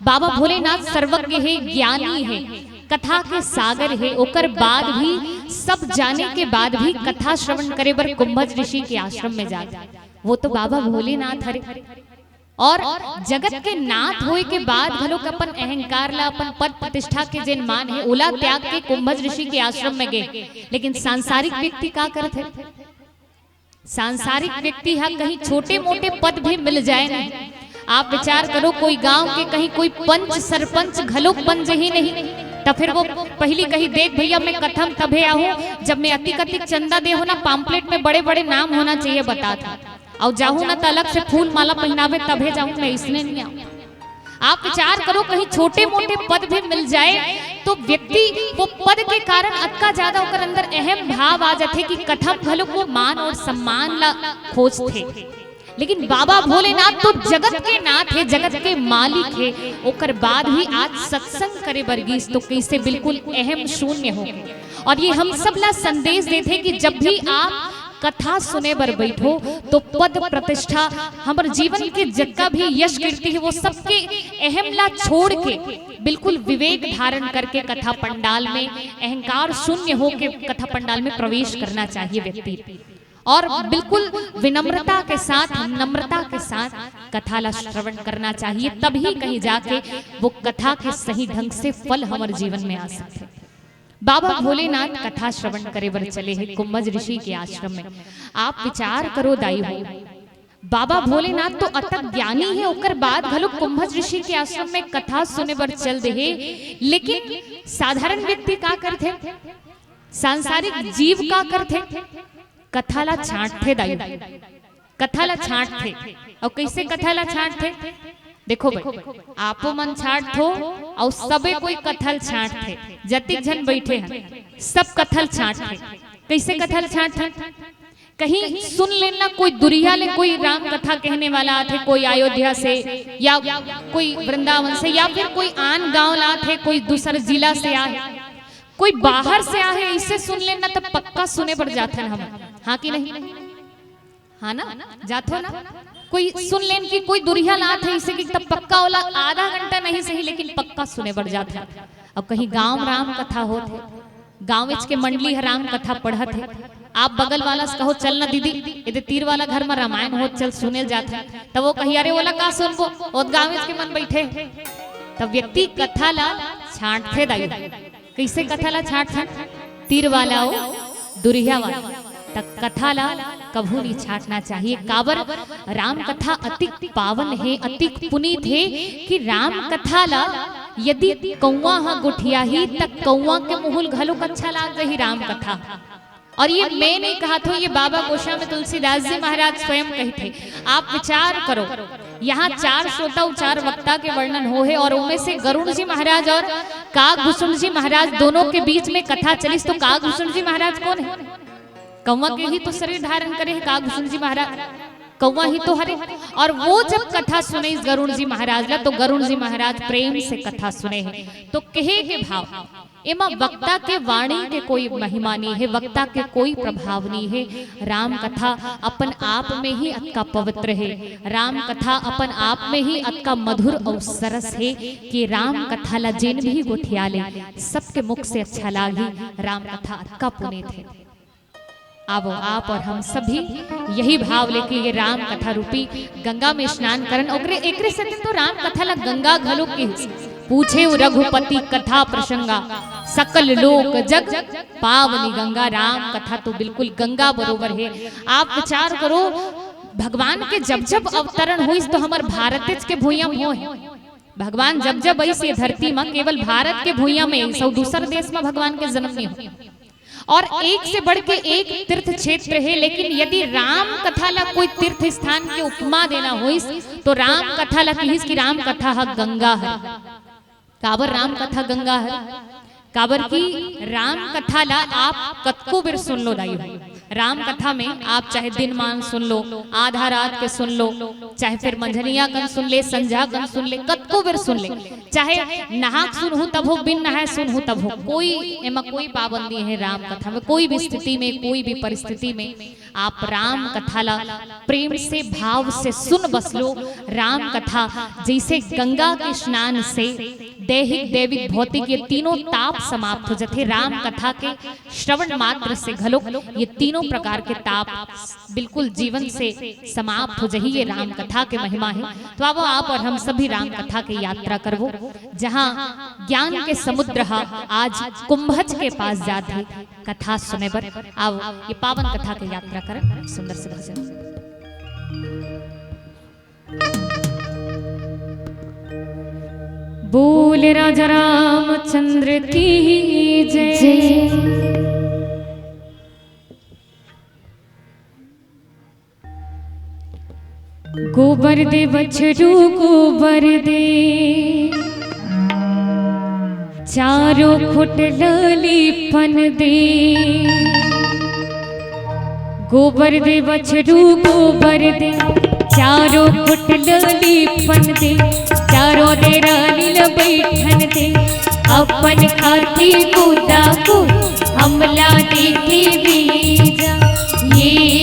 बाबा भोलेनाथ सर्वज्ञ है, ज्ञानी है, कथा के सागर है। ओकर बाद भी सब जाने के बाद भी कथा श्रवण करे बर कुंभज ऋषि के आश्रम में जाते। वो तो बाबा भोलेनाथ हरे और जगत के नाथ होए के बाद घलोक अपन अहंकार ला अपन पद प्रतिष्ठा के जिन मान है ओला त्याग के कुंभज ऋषि के आश्रम में गए। लेकिन सांसारिक व्यक्ति का करत है, सांसारिक व्यक्ति है कहीं छोटे मोटे पद भी मिल जाए नहीं। आप विचार करो कोई गांव के कहीं कोई पंच सरपंच घलोक बन ही नहीं तो फिर वो पहली कही देख भैया मैं कथम तभे आहूं जब मैं अति कतिक चंदा दे हो ना पाम्पलेट में बड़े बड़े नाम होना चाहिए बता था और जाऊं ना तो अलग से फूल माला पहनावे तभे जाऊं मैं इसलिए नहीं आऊं। आप विचार करो कहीं छोटे मोटे पद भी मिल जाए तो व्यक्ति वो पद के कारण अक्का ज्यादा होकर अंदर अहम भाव आ जाते कि कथम घलो वो मान और सम्मान ला खोजते। लेकिन बाबा भोलेनाथ तो जगत के नाथ है, जगत के मालिक है, ओकर बाद ही आज सत्संग करे बरगीस तो कैसे बिल्कुल अहम शून्य हो। और ये हम सब ला संदेश देते कि जब भी आप कथा सुने बर बैठो तो पद प्रतिष्ठा हमारे जीवन के जितना भी यश कीर्ति है वो सबके अहमला छोड़ के बिल्कुल विवेक धारण करके कथा पंडाल में अहंकार शून्य हो के कथा पंडाल में प्रवेश करना चाहिए व्यक्ति, और बिल्कुल विनम्रता के साथ नम्रता के साथ कथा ला श्रवण करना चाहिए, तभी कहीं जाके वो कथा के सही ढंग से फल हमारे जीवन में आ सकते। बाबा भोलेनाथ कथा श्रवण करे बर चले हैं कुंभज ऋषि के आश्रम में। आप विचार करो दाई हो, बाबा भोलेनाथ तो अतक ज्ञानी है, ओकर बाद भलो कुंभज ऋषि के आश्रम में कथा सुने बर चल दे, लेकिन साधारण व्यक्ति का करते, सांसारिक जीव का करते, कथा ला छांटते दाई, कथा ला छांटते। और कैसे कथा ला छांटते? देखो भाई, आपो मन छाट हो और सबे कोई कथल छाट थे, जतिक जन बैठे हैं सब कथल छाट थे। कैसे कथल छाट थे? कहीं सुन लेना कोई दुरिया ले कोई राम कथा कहने वाला आते, कोई अयोध्या से या कोई वृंदावन से या फिर कोई आन गांव ला थे, कोई दूसरा जिला से आए, कोई बाहर से आए, इसे सुन लेना तब पक्का सुने पड़ जाते हम। हाँ कि नहीं? हाँ ना, जाते हो ना? कोई सुन लेन की कोई दुरिया लात है इसे कि तब पक्का वाला आधा घंटा नहीं सही लेकिन पक्का सुने बढ़ जाता है। अब कहीं गांव राम कथा होते, गांव के मंडली राम कथा पढ़त है, आप बगल वाला से कहो चल ना दीदी यदि तीर वाला घर में रामायण हो चल सुने जाते हैं, तब वो कही अरे बोला का सुनबो और गांव के मन बैठे, तब व्यक्ति कथा ला छांटते दाई। कैसे कथा ला छांटते? तीर वाला हो दुरिया वाला, तक कथा ला कभू नहीं छाटना चाहिए। काबर राम कथा अतिक पावन है, अतिक पुनीत है कि राम कथा ला यदि कौवा हा गुठिया ही तक कौवा के मुहुल घलो अच्छा लाग जाही राम कथा। और ये मैं नहीं कहा था, ये बाबा गोस्वामी तुलसीदास जी महाराज स्वयं कही थे। आप विचार करो, यहाँ 4 श्रोता और 4 वक्ता के वर्णन हो है, और उनमें से गरुड़ जी महाराज और कागभूषण जी महाराज दोनों के बीच में कथा चलिस, तो कागभूषण जी महाराज कौन है? कौवा के ही तो शरीर धारण करे है कागभूषण जी महाराज, कौवा ही तो हरे। और वो जब कथा सुने इस गरुड़ जी महाराज ला, तो गरुड़ जी महाराज प्रेम से कथा सुने हैं, तो कहे के भाव एमा वक्ता के वाणी के कोई महिमा नहीं है, वक्ता के कोई प्रभाव नहीं है। राम कथा अपन आप में ही अतका पवित्र है, राम कथा अपन आप में ही अतका मधुर और सरस है कि राम कथा ला जिन भी गुठिया ले सबके मुख से अच्छा लागी। राम कथा अतका पुनीत है। अब आप और हम सभी यही भाव लेके ये राम कथा रूपी गंगा में स्नान करन, ओकरे एकरे से तो राम कथा ला गंगा घलो के पूछे रघुपति कथा प्रसंगा, सकल लोक जग पावनी गंगा। राम कथा तो बिल्कुल गंगा बरोबर है। आप विचार करो, भगवान के जब जब अवतरण हुई तो हमार भारत के भूया में हो है। भगवान जब जब ऐसी धरती में केवल भारत के भूया में, सब दूसर देश में भगवान के जन्म नहीं हो। और एक से बढ़ के एक तीर्थ क्षेत्र है, लेकिन यदि राम कथा ला कोई तीर्थ स्थान के उपमा देना होइस तो राम कथा ला कहिस कि राम कथा है गंगा है। काबर राम कथा गंगा है? काबर की राम कथा ला आप कतको बेर सुन लो दाई। राम कथा में आप चाहे दिन मान सुन लो, आधा रात के सुन लो, चाहे फिर मंझनिया कन सुन ले, संझा कन सुन ले, कतको बेर सुन ले, चाहे नहाक सुन हो तब हो, बिन नहाए सुन हो तब हो, कोई एमा कोई पाबंदी है राम कथा में। कोई भी स्थिति में, कोई भी परिस्थिति में आप राम कथा ला प्रेम से भाव से सुन बस लो। राम कथा जैसे गंगा के स्नान से दैहिक दैविक भौतिक ये तीनों ताप समाप्त हो जाते, राम कथा के श्रवण मात्र से घलो ये तीनों प्रकार के ताप बिल्कुल जीवन से समाप्त हो जाही। ये राम कथा के महिमा है। तो अब आप और हम सभी राम कथा की यात्रा करबो, जहाँ ज्ञान के समुद्र आज कुंभज के पास जाते कथा सुने बर। अब ये पावन कथा की यात्रा कर सुंदर से भजन। बोल राजा रामचंद्र की जय। गोबर दे बछड़ू गोबर दे, चारों खुट ललीपन दे। गोबर दे बछड़ू गोबर दे, चारों खुट ललीपन दे। चारों दे रानील बैठन दे, अपन खाती कूदा को हमला देखी बीजा। ये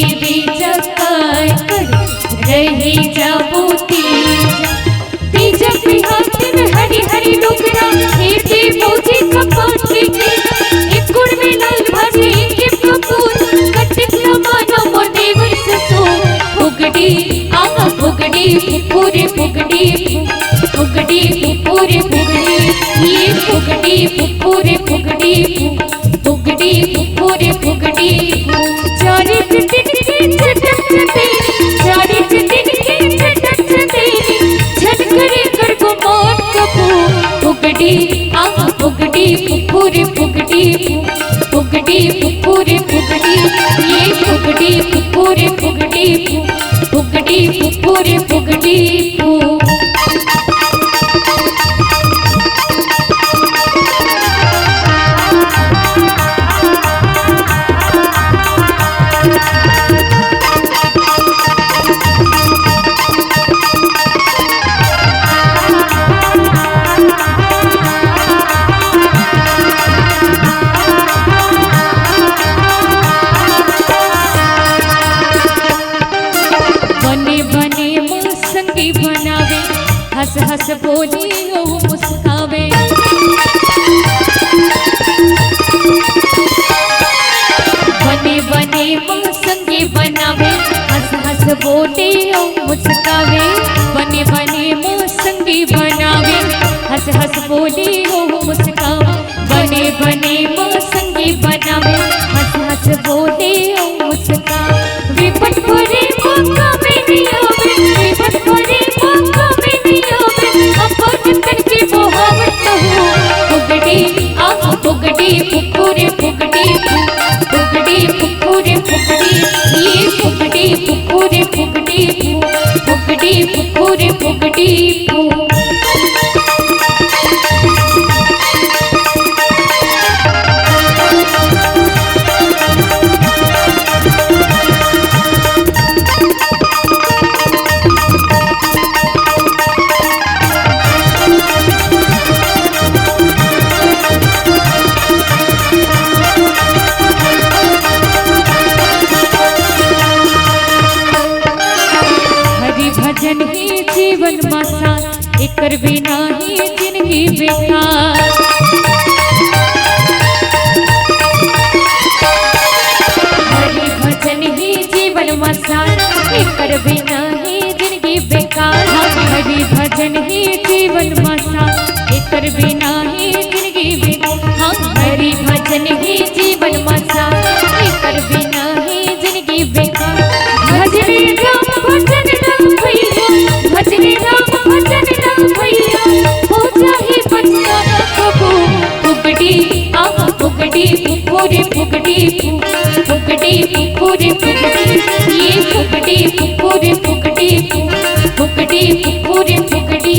फुगड़ी फुफुरे फुगड़ी फुगड़ी फुफुरे फुगड़ी ये फुगड़ी फुफुरे फुगड़ी फुगड़ी फुफुरे फुगड़ी चारी दिन की चटक तेरी चारी दिन की चटक तेरी छट करे कर गुमान कबू फुगड़ी आ फुगड़ी फुफुरे फुगड़ी फुगड़ी फुफुरे फुगड़ी ये फुगड़ी फुफुरे फुगड़ी फुगड़ी फुफुरे फुगड़ी हंस हंस बोली ओ मुस्कावे बने बने संगे बनावे हंस हंस बोले ओ मुस्कावे बने बने संगे बनावे हंस हंस बोले ओ मुस्कावे बने बने संगे बनावे हंस हंस बोले ओ मुस्कावे विपट भरे मौका में नहीं आवे विपट भरे मौका में नहीं आवे अपन करके मोहब्बत हो फुगड़ी आ फुगड़ी फुफुरे फुगड़ी फुगड़ी फुफुरे फुगड़ी ये फुगड़ी फुफुरे फुगड़ी फुगड़ी फुफुरे फुगड़ी भजन ही जीवन मसा एकर बिना ही जिंदगी बेकार हरि भजन ही जीवन मसा एकर बिना ही जिंदगी बेकार हरि भजन ही जीवन मसा एकर बिना ही जिंदगी बेकार हरि भजन ही जीवन मसा एकर बिना ही जिंदगी बेकार भजन राम भजन भजने राम भजन राम भैया हो जाए बचना कबू फुगड़ी आ फुगड़ी फुफुरे फुगड़ी फुगड़ी फुफुरे फुगड़ी ये फुगड़ी फुफुरे फुगड़ी फुगड़ी फुफुरे फुगड़ी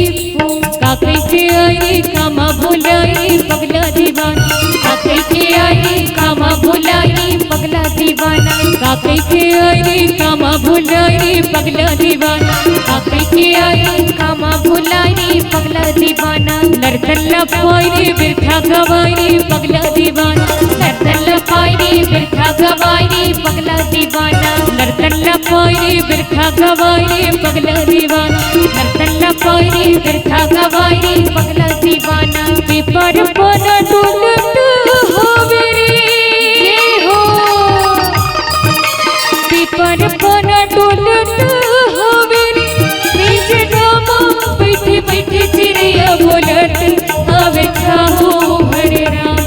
काके के आई कामा भुलाई पगला दीवाना काके के आई कामा भुलाई पगला दीवाना काके के आई कामा भुलाई पगला दीवाना काके के आई कामा भुलाई पगला दीवाना लड़तल्ला पाई बिरखा गवाई पगला दीवाना लड़तल्ला पाई बिरखा गवाई पगला दीवाना लड़तल्ला पाई बिरखा गवाई पगला दीवाना लड़तल्ला पाई बिरखा गवाई पगला दीवाना पेपर पना डोलत होवे रे हो पेपर पना डोलत होवे रे बीज रामा बैठे बैठे चिड़िया बोलत आवे खाओ हरे राम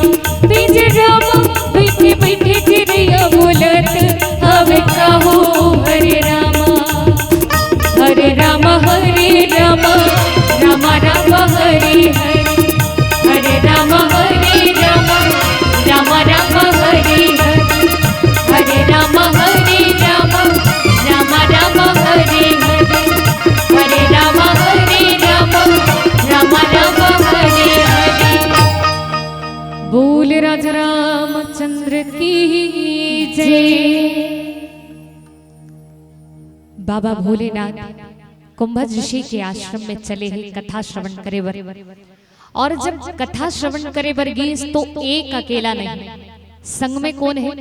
बीज रामा बैठे बैठे चिड़िया बोलत आवे खाओ हरे रामा हरे रामा हरे रामा रामा रामा हरे हरे हरे रामा हरे रामा रामा रामा हरे हरे हरे रामा हरे रामा रामा रामा हरे हरे हरे रामा हरे रामा रामा रामा हरे हरे बोल राजा रामचंद्र की जय। बाबा भोलेनाथ कुंभज ऋषि के आश्रम में चले हैं कथा श्रवण करे बर और जब कथा श्रवण करे बर गीस तो एक अकेला नहीं, संग में कौन है?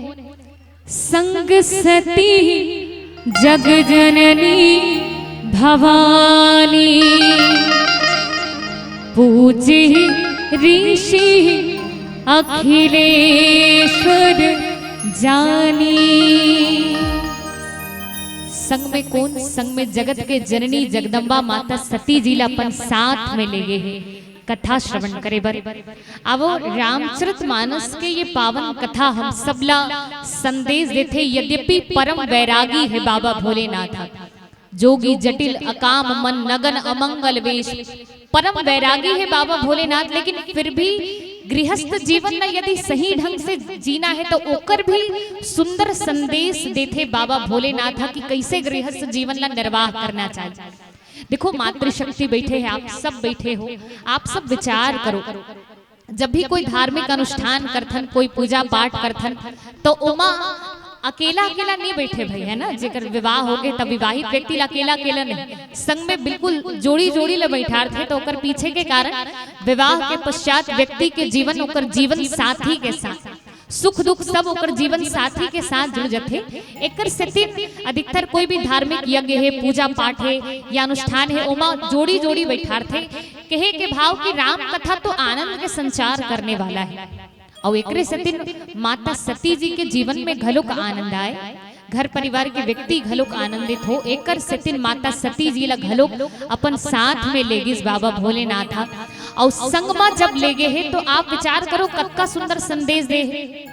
संग सती जग जननी भवानी पूजे ऋषि अखिलेश्वर जानी संग में कौन, संग में जगत के जननी जगदम्बा माता सती जी ला अपन साथ में ले गए हैं कथा श्रवण करे बर। अब रामचरितमानस के ये पावन कथा हम सबला संदेश देते। यद्यपि परम वैरागी है बाबा भोलेनाथ, जोगी जटिल अकाम मन नगन अमंगल वेश, परम वैरागी है बाबा भोलेनाथ, लेकिन फिर भी गृहस्थ जीवन में यदि सही ढंग से जीना है तो ओकर भी सुंदर संदेश देते बाबा भोलेनाथ कि कैसे गृहस्थ जीवन ला निर्वाह करना चाहिए। देखो मातृशक्ति बैठे हैं, आप सब बैठे हो, आप सब विचार करो। जब भी कोई धार्मिक अनुष्ठान करथन, कोई पूजा पाठ करथन, तो उमा अकेला अकेला नहीं बैठे भाई, है ना। जेकर विवाह हो गए तब विवाहित व्यक्ति अकेला अकेला नहीं, संग में बिल्कुल जोड़ी जोड़ी ले बैठार थे। तो ओकर पीछे के कारण विवाह के पश्चात व्यक्ति के जीवन ओकर जीवन साथी के साथ सुख दुख सब ओकर जीवन साथी के साथ जुड़ जाते। एकर सेतिन अधिकतर कोई भी धार्मिक यज्ञ है, पूजा पाठ है या अनुष्ठान है, ओमा जोड़ी जोड़ी बैठार थे कहे के भाव की राम कथा तो आनंद के संचार करने वाला है। और एकरे सेतिन माता सती जी के जीवन में घलोक आनंद आए, घर परिवार के व्यक्ति घलोक आनंदित हो। एकर सेतिन माता सती जी ला घलोक अपन साथ में ले गिस बाबा भोलेनाथ। और संगमा जब ले गए हैं तो आप विचार करो कतका सुंदर संदेश दे है।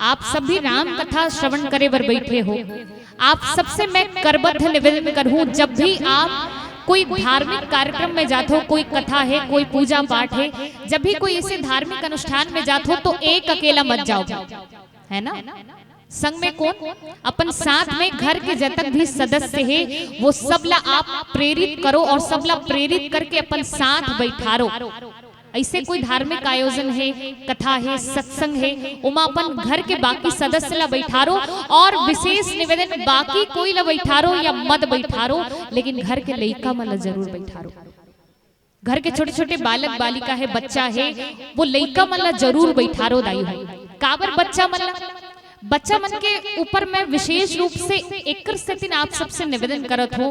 आप सभी राम कथा श्रवण करे बर बैठे हो, आप सबसे मैं करबद्ध निवेदन करूं, जब भी आप कोई धार्मिक कार्यक्रम में जाते हो, कोई कथा है, कोई पूजा पाठ है, जब भी कोई ऐसे धार्मिक अनुष्ठान में जाते हो तो एक अकेला मत जाओ, है ना। संग में कौन, अपन साथ में घर के जतक भी सदस्य है वो सबला आप प्रेरित करो और सबला प्रेरित करके अपन साथ बैठारो। ऐसे कोई धार्मिक आयोजन है, कथा है, सत्संग है, उमा अपन घर के बाकी सदस्य ला बैठारो। और विशेष निवेदन, बाकी कोई ला बैठारो या मत बैठारो, लेकिन घर के लइका मन ला जरूर बैठारो। घर के छोटे छोटे बालक बालिका है, बच्चा है, वो लइका मन ला जरूर बैठारो दाई हो। काबर बच्चा मन के ऊपर मैं विशेष रूप से एक सेतिन आप सबसे निवेदन करत हो,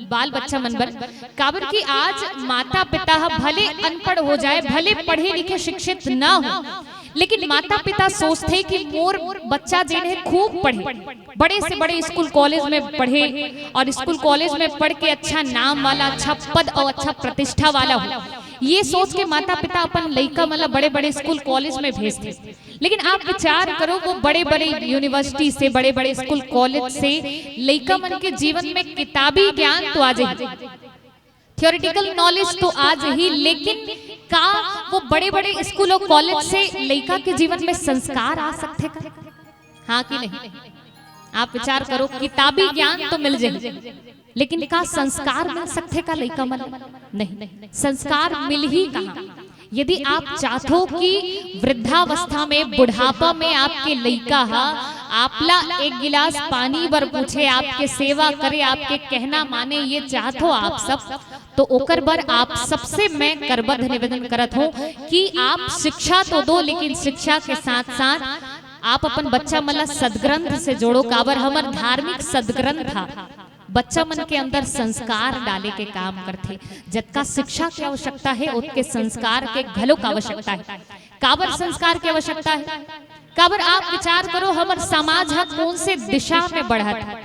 बाल बच्चा मन बर, काबर की आज माता पिता भले अनपढ़ हो जाए, भले पढ़े लिखे शिक्षित ना हो, लेकिन माता पिता सोचते कि मोर बच्चा जिन्हें खूब पढ़े, बड़े से बड़े स्कूल कॉलेज में पढ़े और स्कूल कॉलेज में पढ़ के अच्छा नाम वाला, अच्छा पद और अच्छा प्रतिष्ठा वाला हो। ये सोच के माता पिता अपन लइका मतलब बड़े बड़े स्कूल कॉलेज में भेजते। लेकिन आप विचार करो, वो बड़े बड़े यूनिवर्सिटी से, बड़े बड़े स्कूल कॉलेज से लइका मन के जीवन में किताबी ज्ञान तो आ जाए, थियोरिटिकल नॉलेज तो आज ही, लेकिन का वो बड़े बड़े स्कूल और कॉलेज से लइका के जीवन में संस्कार आ सकते का? हाँ कि नहीं? आप विचार करो, किताबी ज्ञान तो मिल जाए, लेकिन का संस्कार मिल सकते का लइका मन? नहीं, संस्कार मिल ही कहाँ। यदि आप चाहते हो कि वृद्धावस्था में, बुढ़ापा में आपके लइका आपला एक गिलास पानी बर पूछे, आपके सेवा करे, आपके कहना माने, ये चाहते हो आप सब, तो ओकर बर आप सबसे मैं करबद्ध निवेदन करत हूँ कि आप शिक्षा तो दो, लेकिन शिक्षा के साथ साथ आप अपन बच्चा मन सदग्रंथ से जोड़ो। काबर हमर धार्मिक सदग्रंथ था बच्चा मन के अंदर संस्कार डाले के काम करते। जतका शिक्षा की आवश्यकता है उतके संस्कार के घलोक आवश्यकता है। काबर संस्कार की आवश्यकता है? काबर आप विचार करो, हमर समाज कौन से दिशा में बढ़त है,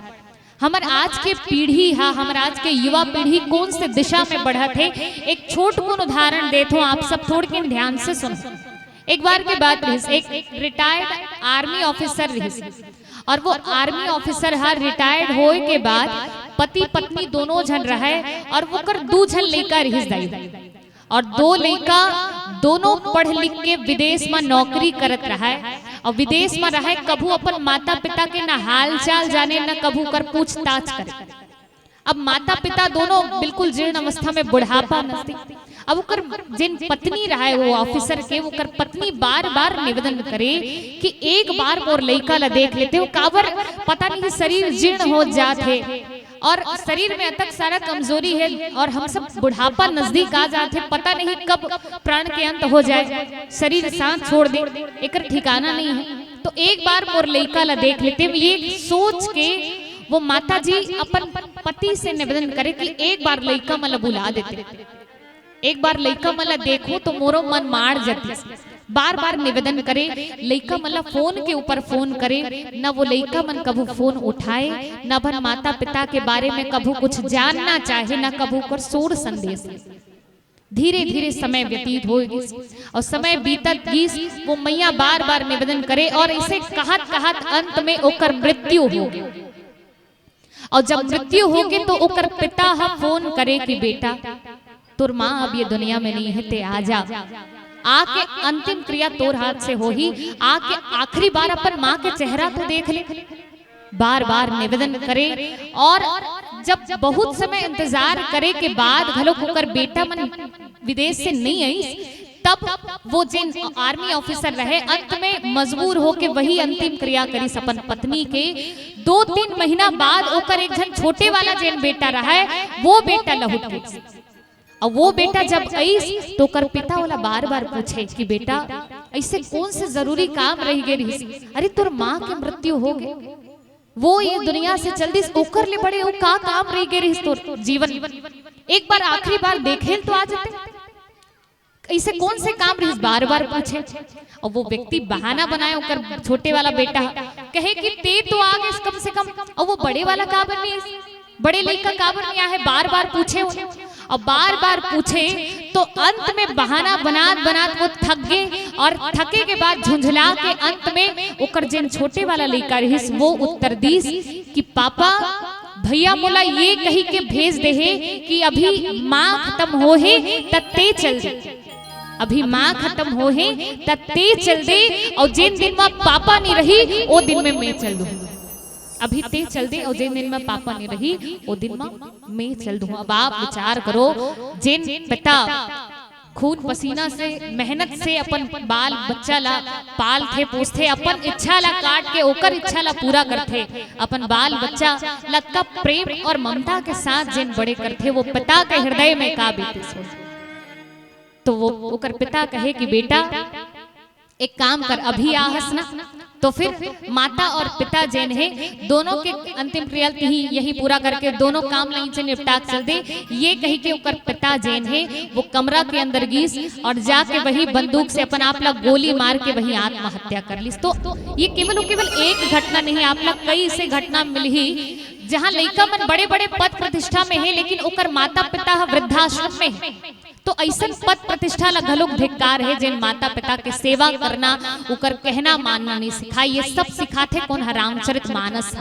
हमर आज के पीढ़ी हमर आज के युवा पीढ़ी कौन से दिशा में बढ़त है। एक छोट को उदाहरण देता हूँ, आप सब थोड़ के ध्यान से सुनो। एक बार की बात रही, एक रिटायर्ड आर्मी ऑफिसर रही, और वो आर्मी ऑफिसर रिटायर्ड होए के बाद पति पत्नी दोनों जन रहे, और वो कर 2 जन लइका रहिस दाई, और 2 लइका दोनों पढ़ लिख के विदेश में नौकरी करत रहा, और विदेश में रहे कभू अपन माता पिता के न हाल चाल जाने, न कभू कर पूछताछ करे। अब माता पिता दोनों बिल्कुल जीर्ण अवस्था में, बुढ़ापा नजदीक। अब कर जिन पत्नी रहा वो ऑफिसर के, वो कर पत्नी बार बार निवेदन करे कि एक बार और लइका ला देख लेते हो। काबर पता नहीं शरीर जीर्ण हो जाते और शरीर में अतक सारा कमजोरी है, और हम सब बुढ़ापा नजदीक आ जाते, पता नहीं कब प्राण के अंत हो जाए, शरीर सांस छोड़ दे, एक ठिकाना नहीं है। तो एक बार और लइका ला देख लेते, ये सोच के वो माता जी अपन पति से निवेदन करे कि एक बार लइका मला बुला देते, एक बार लइका मला देखो तो मोरो मन मार जाती। बार बार निवेदन करे, लइका मतलब फोन के ऊपर फोन करे, न वो लइका मन कभू फोन उठाए, न अपन माता पिता के बारे में कभू कुछ जानना चाहे, न कभू कर सोर संदेश। धीरे धीरे समय व्यतीत हो और समय बीतत गीस, वो मैया बार बार निवेदन करे और इसे कहत कहत अंत में ओकर मृत्यु हो गई। और जब मृत्यु हो गई तो ओकर पिता हम फोन करे कि बेटा तोर माँ अब ये दुनिया में नहीं है, ते आ जा, आके अंतिम क्रिया तोर हाथ से हो ही, आके आखिरी बार अपन माँ के चेहरा तो देख ले। बार बार निवेदन करे और जब बहुत समय इंतजार करे के बाद घलो होकर बेटा मन विदेश से नहीं आई, तब वो जिन आर्मी ऑफिसर रहे अंत में मजबूर होके वही अंतिम क्रिया करी अपन पत्नी के। 2-3 महीना बाद ओकर एक जन छोटे वाला जिन बेटा रहा है वो बेटा लहुट गई। और वो बेटा जब आई तो कर पिता वाला बार बार पूछे कि बेटा ऐसे कौन से जरूरी काम रह गए, अरे तोर माँ के मृत्यु हो गए, वो ये दुनिया से चल दी, ओकर ले बड़े वो का काम रह गए तोर जीवन, एक बार आखिरी बार देखे तो आ जाते, ऐसे कौन से काम रही, बार बार पूछे। और वो व्यक्ति बहाना बनाए ओकर छोटे वाला बेटा कहे कि ते तो आ गए कम से कम, और वो बड़े वाला काबर नहीं, बड़े लड़का काबर नहीं आया है, बार बार पूछे और बार बार पूछे तो अंत में बहाना बनात बनात वो थक गए और थके के बाद झुंझला के अंत में ओकर जिन छोटे वाला लड़का रही वो उत्तर दीस कि पापा भैया मोला ये कही के भेज दे है कि अभी माँ खत्म हो है तत्ते चल दे, अभी माँ खत्म हो है तत्ते चल दे, और जिन दिन में पापा नहीं रही वो दिन में मैं चल दूं, अभी ते चल दे और जिन दिन में पापा नहीं रही वो दिन में मैं चल दूं। अब आप विचार करो, जिन पिता खून पसीना से मेहनत से अपन बाल बच्चा ला पाल थे पोसते, अपन इच्छा ला काट के ओकर इच्छा ला पूरा करते, अपन बाल बच्चा लक्का प्रेम और ममता के साथ जिन बड़े करते, वो पिता के हृदय में का बीते। तो वो ओकर पिता कहे कि बेटा एक काम कर, अभी आहस ना, तो फिर माता और पिता जैन है दोनों के अंतिम क्रिया ही यही पूरा करके दोनों काम लाइन से निपटा चल दे। ये कही के ओकर पिता जैन है वो कमरा के अंदर गीस और जाके वही बंदूक से अपन आप लोग गोली मार के वही आत्महत्या कर ली। तो ये केवल एक घटना नहीं, आप लोग कई से घटना मिली जहाँ लड़का मन बड़े बड़े पद प्रतिष्ठा में है लेकिन ओकर माता पिता वृद्धाश्रम में है। तो ऐसा पद प्रतिष्ठा ला घलोक धिक्कार है जिन माता पिता के सेवा करना उकर कहना मानना नहीं सिखाई। ये सब सिखाते कौन है? रामचरित मानस।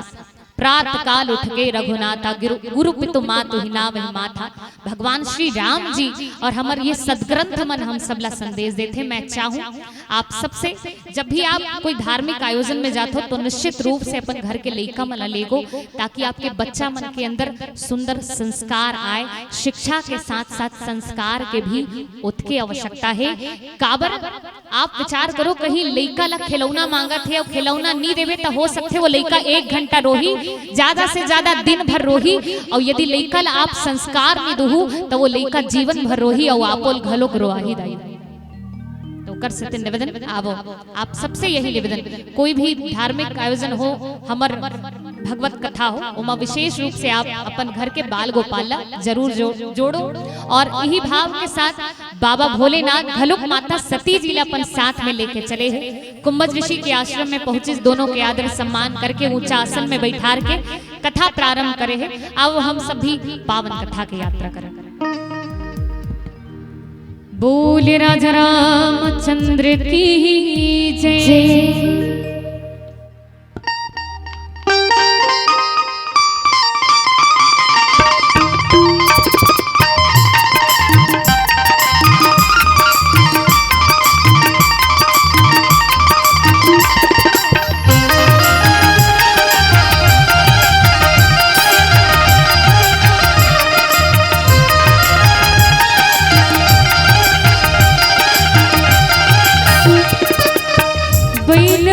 प्रात काल उठ के रघुनाथा गुरु पितु मातु ही ना वही माथा, भगवान श्री राम जी और हमारे ये सदग्रंथ मन हम सबला संदेश देते। मैं चाहूँ आप सबसे जब भी आप कोई धार्मिक आयोजन में जाते हो तो निश्चित रूप से अपन घर के लइका मन लेगो, ताकि आपके बच्चा मन के अंदर सुंदर संस्कार आए। शिक्षा के साथ साथ संस्कार के भी उत्के आवश्यकता है। काबर आप विचार करो, कहीं लइका ला खिलौना मांगा थे और खिलौना नहीं देवे तो हो सकते वो लइका 1 घंटा रोही, ज्यादा से ज्यादा दिन भर रोही। और यदि लइका ला आप संस्कार में दूहू तो वो लइका जीवन भर रोही और आपोल घलोक रोही दाई। तो कर सकते निवेदन आवो आप सबसे यही निवेदन, कोई भी धार्मिक आयोजन हो, हमर भगवत कथा हो, उमा विशेष रूप से आप अपन घर के बाल गोपाल जरूर जोड़ो। और यही भाव के साथ बाबा भोलेनाथ घलुक माता सती जी अपन साथ में लेके चले हैं। कुंभज ऋषि के आश्रम में पहुंचे, दोनों के आदर सम्मान करके ऊंचा आसन में बैठार के कथा प्रारंभ करे हैं। आओ हम सभी पावन कथा की यात्रा करें। बोल राजा रामचंद्र की जय।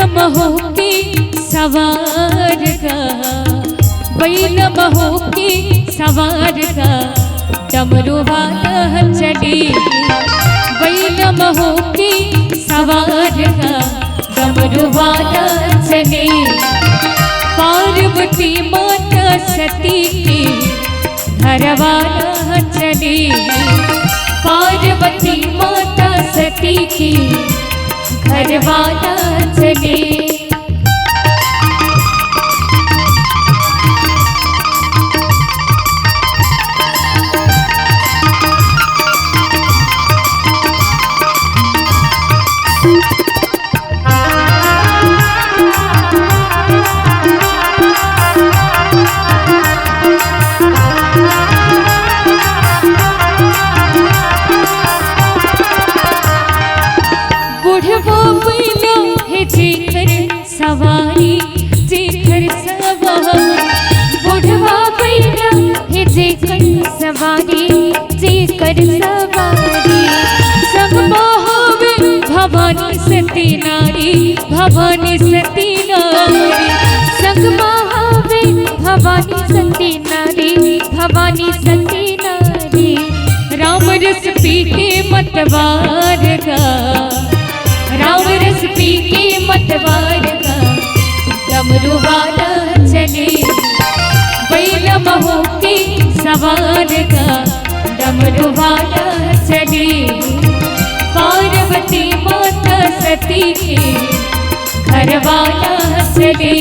महो की सवार का, बैल महो की सवार का, डमरू वाला चढ़ी। बैल महो की सवार का, डमरू वाला चढ़ी। पार्वती माता सती की घर वाला चढ़ी। पार्वती माता सती की घर वाला चले। बुढ़वा बैला है जेकर सवारी, जेकर सवारी। बुढ़वा बैला है जेकर सवारी, जेकर सवारी। संग बहावे भवानी सती नारी, भवानी सती नारी। संग बहावे भवानी सती नारी, भवानी सती नारी। राम रस पी के मतवार का, राम रस पी के मतवार का डमरू वाला चले। बैला महो के सवार का डमरू वाला चले। पार्वती माता सती के घर वाला चले।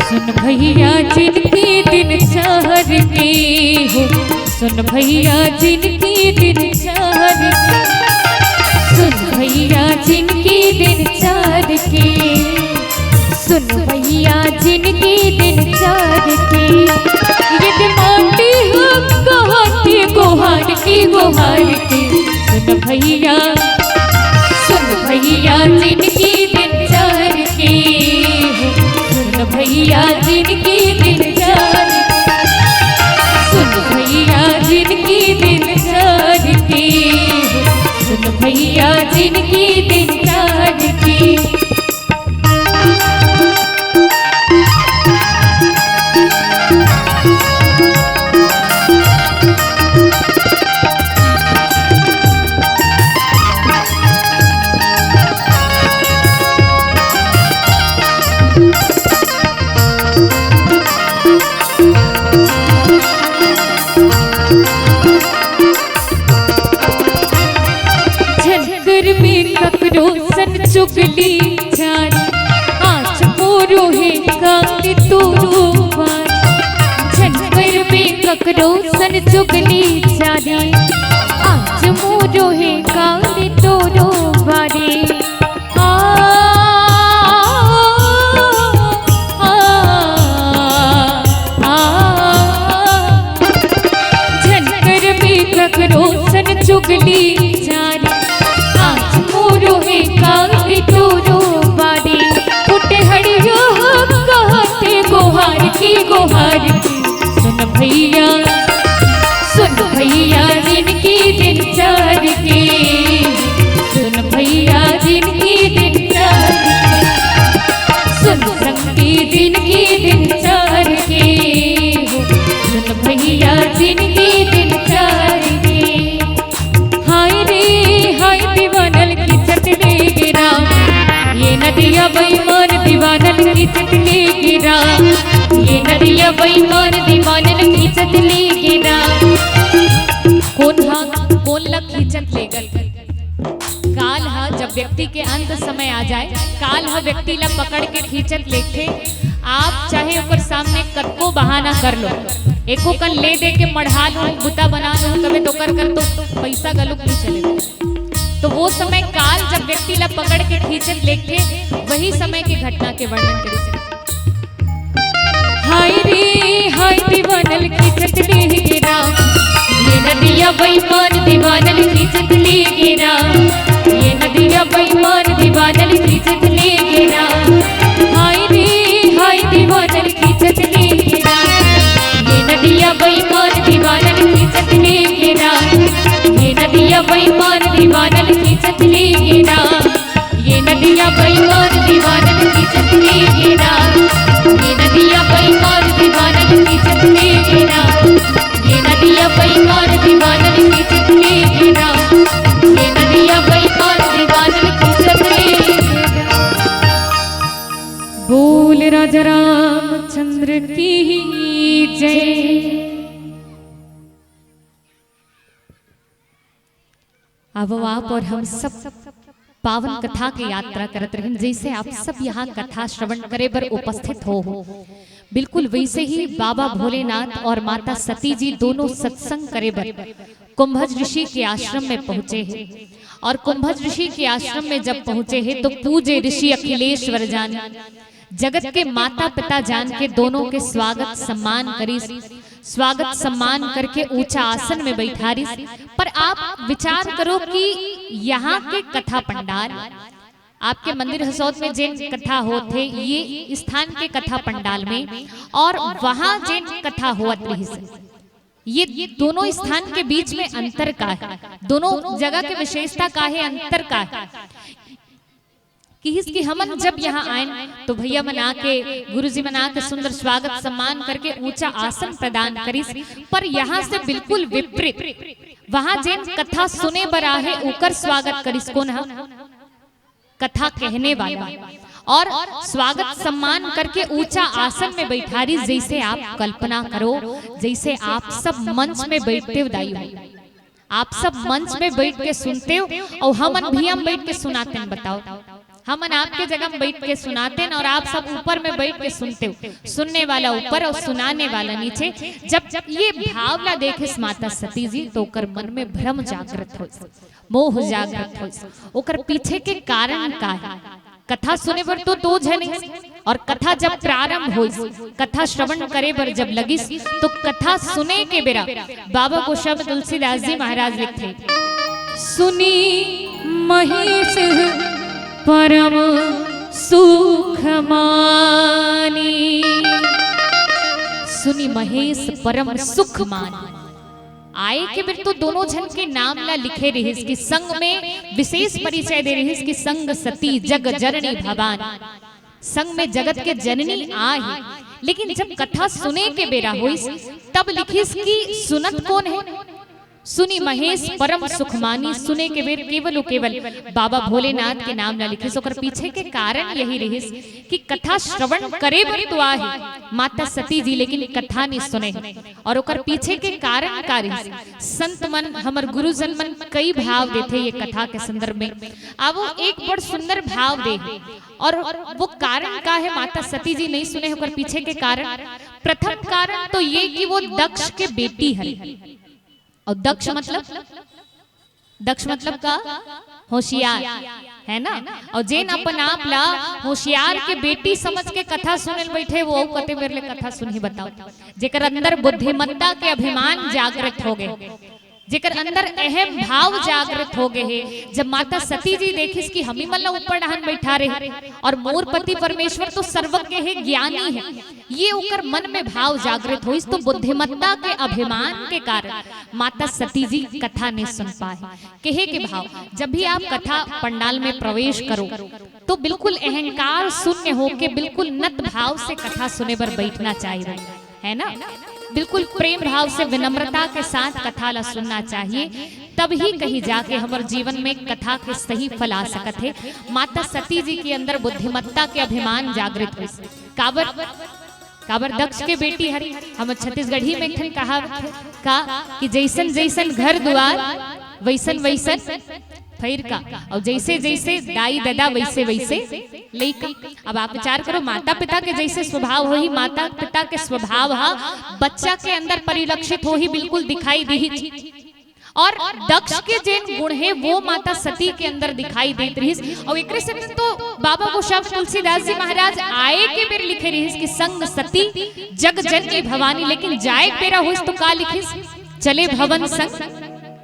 सुन भैया जिनके दिन चार के हो, सुन भैया जिनके दिन चार के। सुन भैया जिनके दिन चार के, सुन भैया जिनके दिन चार के। यदि माटी हो कहते गुहार के, गुहार के। सुन भैया, सुन भैया जिनके दिन चार के हो, सुन भैया जिनके दिन चार के। सुन भैया जिनके दिन चार के हो, सुन भैया जिनके दिन चार के। झनकर में ककरो सन चुगली जारी, आज मोरो है कांति तोरो बारी। झनकर में ककरो सन चुगली जारी, आज मोरो है कांति तोरो बारी। झनकर में ककरो सन चुगली जारी, आज मोरो है कांति तोरो बारी। उठे हड़ियो कहते गुहार की, गुहार की। सुन भैया, सुन भैया जिनके दिन चार के, सुन भैया जिनके दिन चार के। सुन संगी जिनके दिन चार के हो, सुन भैया जिनके दिन चार के। हाय रे हाय दीवानल की चटले गिरा, ये नदिया बेईमान दीवानल की चटले गिरा। ये नदिया बेईमान दीवानल की चटले गिरा। कौन लग खींचत ले गल। काल हा जब व्यक्ति के अंत समय आ जाए, काल हा व्यक्ति ला पकड़ के खींचत लेखे। आप चाहे ऊपर सामने कतको बहाना कर लो, एको कल ले दे के मढ़ा लो, बुता बना लो, कभी तो कर तो पैसा गलुक नहीं चलेगा। तो वो समय काल जब व्यक्ति ला पकड़ के खींचत लेखे, वही समय की घटना के वर्णन करे से। हाय रे हाय दीवानल खींचत ले गिरा, ये नदिया बेईमान दीवानल खींचत ले गिरा। ये नदिया बेईमान दीवानल खींचत ले गिरा। हाय रे हाय दीवानल खींचत ले गिरा। ये नदिया बेईमान दीवानल खींचत ले गिरा। ये नदिया बेईमान दीवानल खींचत ले गिरा। ये नदिया बेईमान दीवानल खींचत ले गिरा। अब आप और हम सब पावन कथा की यात्रा करत रहे। जैसे आप सब यहाँ कथा श्रवण करे बर उपस्थित हो, बिल्कुल वैसे ही बाबा भोलेनाथ और माता सती जी दोनों सत्संग करे बर कुंभज ऋषि के आश्रम में पहुंचे हैं। और कुंभज ऋषि के आश्रम में जब पहुंचे हैं तो पूज्य ऋषि अखिलेश्वर जान जगत के माता पिता जान के दोनों के स्वागत सम्मान करी, स्वागत सम्मान करके ऊंचा आसन में बैठारी। पर आप विचार करो कि यहाँ के कथा पंडाल, आपके मंदिर हसौद में जैन कथा होते ये स्थान के कथा पंडाल में, और वहां जैन कथा होत रही, ये दोनों स्थान के बीच में अंतर का है, दोनों जगह की विशेषता का है, अंतर का है कि हमन जब यहाँ आए तो भैया मना के गुरुजी मना के सुंदर स्वागत सम्मान करके ऊंचा आसन प्रदान करिस। पर यहाँ से बिल्कुल विपरीत, वहां जैन कथा सुने बरा है उकर स्वागत करिस कौन है? कथा कहने वाला, और स्वागत सम्मान करके ऊंचा आसन में बैठारी। जैसे आप कल्पना करो, जैसे आप सब मंच में बैठते हो दाई, आप सब मंच में बैठ के सुनते हो और हमन भी हम बैठ के सुनाते हैं। बताओ, हमन आपके जगह में बैठ के सुनाते हैं और आप सब ऊपर में बैठ के सुनते हो, सुनने वाला ऊपर और सुनाने वाला नीचे। जब ये भावना देखे माता सती जी तो ओकर मन में भ्रम जागृत हो, मोह जागृत हो। ओकर पीछे के कारण का है? कथा सुने पर तो दो जने, और कथा जब प्रारंभ हो, कथा श्रवण करे पर जब लगिस तो कथा सुने के बेरा बाबा गोस्वामी तुलसीदास जी महाराज लिखते, सुनी महेश परम सुख मानी, सुनी महेश परम सुख मानी। आए के फिर तो दोनों जन के नाम ला लिखे रहे, इसकी संग में विशेष परिचय दे रहे कि संग सती जग जननी भवानी, संग में जगत के जननी आए। लेकिन जब कथा सुने के बेरा हुई तब लिखिस कि सुनत कौन है? सुनी महेश परम सुखमानी। सुने के बेर केवल बाबा भोलेनाथ के नाम न लिखिस। ओकर पीछे के कारण यही रहिस कि कथा श्रवण करे बर तो आहे माता सती जी, लेकिन कथा नहीं सुने। और ओकर पीछे के कारण का रहिस, संत मन हमर गुरुजन मन कई भाव देते ये कथा के संदर्भ में। अब वो एक बड़ सुंदर भाव दे, और वो कारण का है माता सती जी नहीं सुने। ओकर पीछे के कारण, प्रथम कारण तो ये कि वो दक्ष के बेटी है। और दक्ष मतलब का होशियार है ना। और जेन अपन आप ला होशियार के बेटी समझ के कथा सुने बैठे, वो कते मेरे लिए कथा सुनी बताओ। जेकर अंदर बुद्धिमत्ता के अभिमान जागृत हो गए, जेकर अंदर अहम भाव जागृत हो गए है। जब माता सती जी देखिस कि हमी मल्ला ऊपर डहन बैठा रहे और मोर पति परमेश्वर तो सर्वज्ञ है, ज्ञानी है, ये उकर मन में भाव जागृत हो। तो बुद्धिमत्ता के अभिमान के कारण माता सती जी कथा नहीं सुन पाए। कहे के भाव, जब भी आप कथा पंडाल में प्रवेश करो तो बिल्कुल अहंकार शून्य होके बिल्कुल नत भाव से कथा सुने पर बैठना चाहिए, है ना। बिल्कुल प्रेम भाव से विनम्रता के साथ कथा ला सुनना चाहिए, तभी कहीं जाके हमारे जीवन में कथा के सही फल आ सकत है। माता सती जी के अंदर बुद्धिमत्ता के अभिमान जागृत हुई। काबर दक्ष के बेटी हरी। हम छत्तीसगढ़ी में कहा कि जैसन जैसन घर द्वार वैसन वैसन फैर का, और जैसे जैसे दाई दादा वैसे वैसे लइका। अब आप विचार करो, माता पिता के जैसे स्वभाव हो ही माता पिता के स्वभाव बच्चा के अंदर परिलक्षित हो ही बिल्कुल दिखाई दी। और दक्ष के जिन गुण है वो माता सती के अंदर दिखाई देत रही। और एक से तो बाबा गोस्वामी तुलसीदास जी महाराज आए के बेर लिखे रही कि संग सती जग जननी भवानी, लेकिन जाए बेरा हो तो का लिखिस, चले भवन संग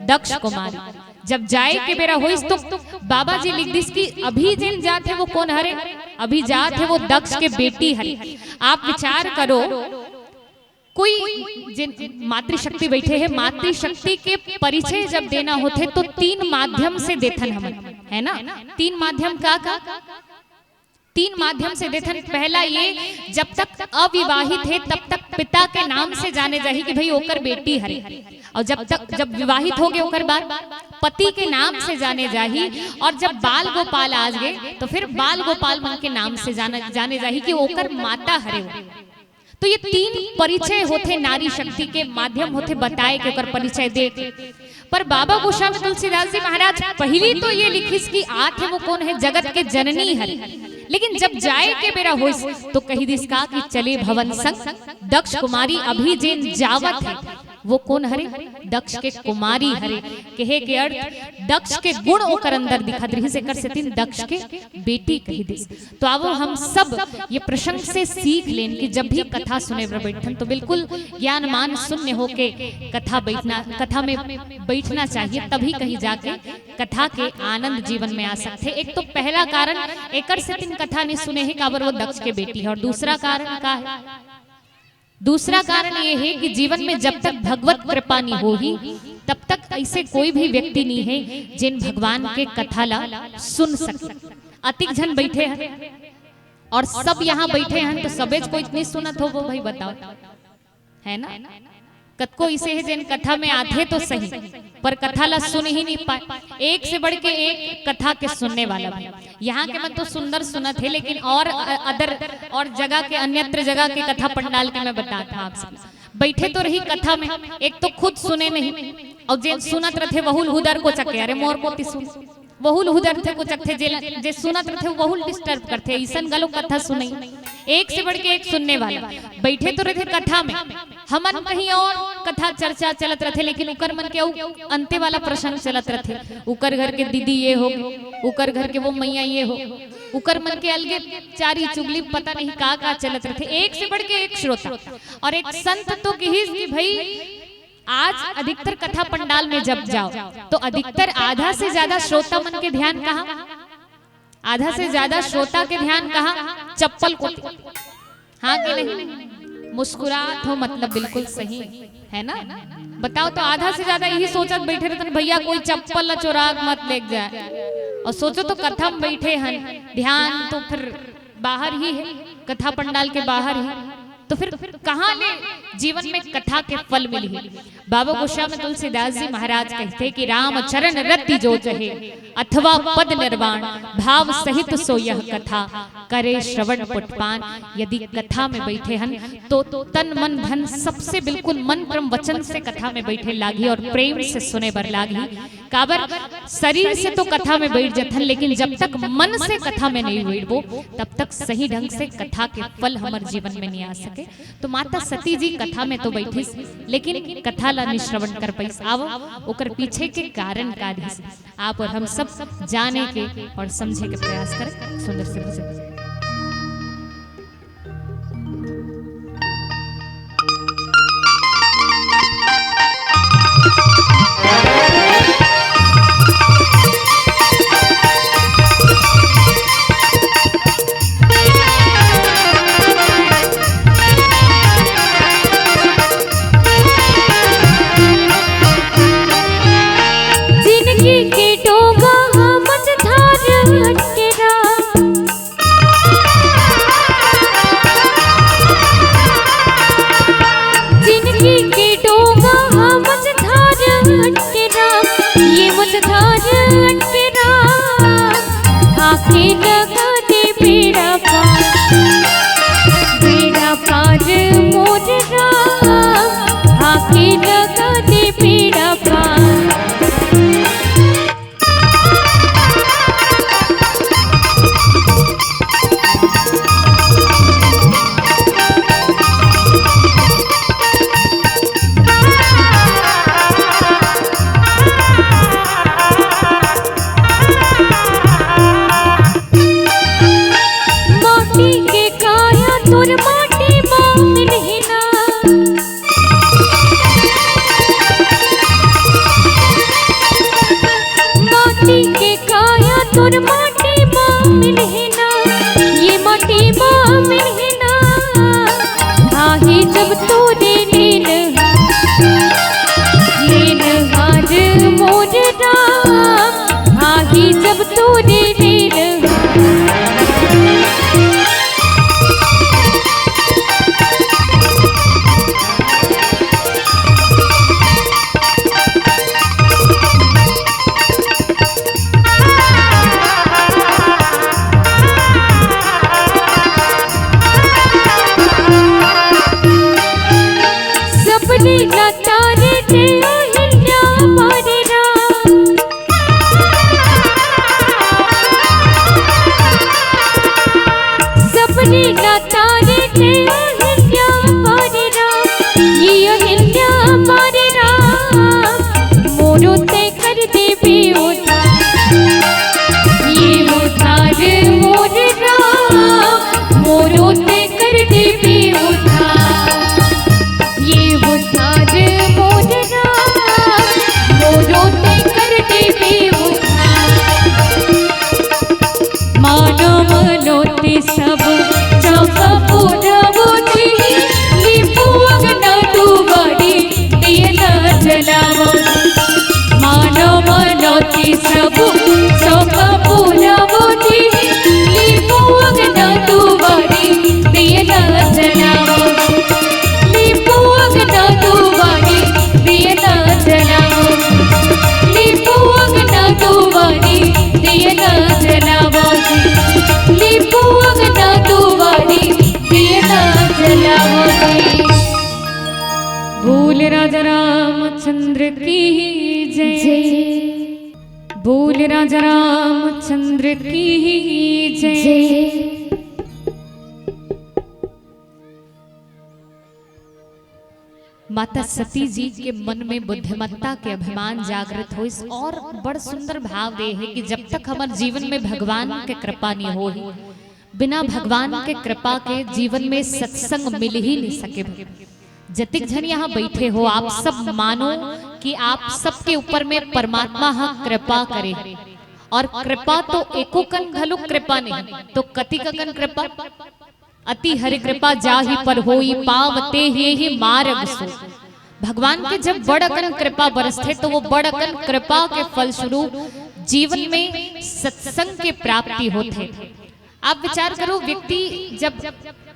दक्ष कुमारी। जब जाए के बेरा हो तो बाबा जी लिख दिस कि अभी जिन जात है वो कौन हरे, अभी जात है वो दक्ष के बेटी हरे। आप विचार करो, कोई जिन मातृशक्ति बैठे हैं, मातृशक्ति के परिचय जब देना होते तो 3 माध्यम से देथन हम, है ना। 3 माध्यम का 3 माध्यम से देथन। पहला ये, जब तक अविवाहित है तब तक पिता के नाम से जाने जाही कि भाई ओकर बेटी हरे। और जब विवाहित हो गए ओकर बाद पति के नाम से जाने जाही। और जब बाल गोपाल आ गए तो फिर बाल गोपाल मन के नाम से जाने जाही कि ओकर माता हरे। तो ये 3 परिचय होते नारी शक्ति के माध्यम होते बताए के ओकर परिचय दे। पर बाबा गोस्वामी तुलसीदास जी महाराज पहली तो ये लिखिस कि आथे वो कौन है जगत के जननी हरि, लेकिन जब जाए के बेरा होइस तो कही दिस का कि चले भवन संग दक्ष कुमारी अभी जेन जावत है, वो कौन हरे दक्ष के कुमारी हरे, कहे के अर्थ दक्ष के गुण ओकर अंदर दिखा रही से कर सेतिन दक्ष के बेटी कही दिस। तो आवो हम सब ये प्रसंग से सीख लें कि जब भी कथा सुने बैठन तो बिल्कुल ज्ञान मान शून्य होके कथा में बैठना चाहिए, तभी कहीं जाके कथा के आनंद जीवन में आ सकते। एक तो पहला कारण एकर सेतिन कथा नहीं सुने है काबर वो दक्ष के बेटी है, और दूसरा कारण का है, दूसरा कारण ये है कि जीवन में जब तक भगवत कृपा नहीं होगी तब तक ऐसे कोई भी व्यक्ति नहीं है जिन भगवान के कथा ला सुन सके। अतिक जन बैठे हैं और सब यहाँ बैठे हैं तो सबेज कोई इतनी सुनत हो, वो भाई बताओ है ना। कतको इसे है जिन कथा में आते तो सही पर कथा ला सुन ही नहीं पाए, एक से बढ़ के एक कथा के सुनने वाला भी। यहाँ के मन तो सुंदर सुनत है, लेकिन और अदर और जगह के अन्यत्र जगह के कथा पंडाल के मैं बताता आपसे बैठे तो रही कथा में, एक तो खुद सुने नहीं और जिन सुनत रहे बहुल हुदर को चके, अरे मोर को सुन बहुल हुदर थे को चकथे जे सुनत रहे बहुल डिस्टर्ब करते, ऐसन गलो कथा सुने एक से बढ़ के एक सुनने वाला बैठे तो रहे कथा में, हमन कहीं और कथा चर्चा चलत रहे, लेकिन उकर मन के अंते वाला प्रसंग चलत रहे, उकर घर के दीदी ये हो, उकर घर के वो मैया ये हो, उकर मन के अलगे चारी चुगली पता नहीं का चलत रहे, एक से बढ़ के एक श्रोता। और एक संत तो कही कि भाई आज अधिकतर कथा पंडाल में जब जाओ तो अधिकतर आधा से ज्यादा श्रोता मन के ध्यान कहाँ, आधा से ज्यादा श्रोता के ध्यान कहाँ, चप्पल को। हाँ कि नहीं, मुस्कुरात हो मतलब बिल्कुल सही है ना। बताओ तो आधा से ज्यादा यही सोचत बैठे रहते भैया कोई चप्पल न चोरा मत ले जाए, और सोचो तो कथा में बैठे हैं, ध्यान तो फिर बाहर ही है, कथा पंडाल के बाहर ही, तो फिर कहाँ ले जीवन में कथा के फल मिली। बाबा गोस्वामी तुलसीदास जी महाराज कहते कि राम चरण रति जो चहे अथवा पद निर्वाण भाव सहित सो यह कथा करे श्रवण पुटपान। यदि कथा में बैठे हन तो तन मन धन सबसे बिल्कुल मन क्रम वचन से कथा में बैठे लागी और प्रेम से सुने बर लागी। काबर शरीर से तो कथा में बैठ जाथन, लेकिन जब तक मन से कथा में नहीं बैठबो तब तक सही ढंग से कथा के फल हमारे जीवन में नहीं आ सके। तो माता सती जी कथा में तो बैठी लेकिन कथा ला निश्रवण कर पैस आवो ओकर पीछे के कारण का आप और हम सब जाने के और समझे के प्रयास करें। सुंदर से भजन प्रभु चौका बोलावोती लीपो अगना दुआरी दिया जलावो लीपो अगना दुआरी दिया जलावो लीपो अगना दुआरी दिया जलावो लीपो अगना दुआरी दिया जलावो। बोल राजा रामचंद्र की जय बोल राजा रामचंद्र की जय। माता सती जी के मन में बुद्धिमत्ता के अभिमान जागृत हो। इस और बड़ सुंदर भाव दे है कि जब तक हमारे जीवन में भगवान के कृपा नहीं हो, बिना भगवान के कृपा के जीवन में सत्संग मिल ही नहीं सके। जतिक जन यहाँ बैठे हो, आप सब मानो कि आप सबके ऊपर में परमात्मा कृपा करे। और कृपा तो एको कन घलु कृपा नहीं तो कति कन कृपा। अति हरि कृपा जाहि पर होई पावते ही मार्ग सो। भगवान के जब बड़कन कृपा बरसते तो वो बड़कन कृपा के फलस्वरूप जीवन में सत्संग के प्राप्ति होते। आप विचार करो, व्यक्ति जब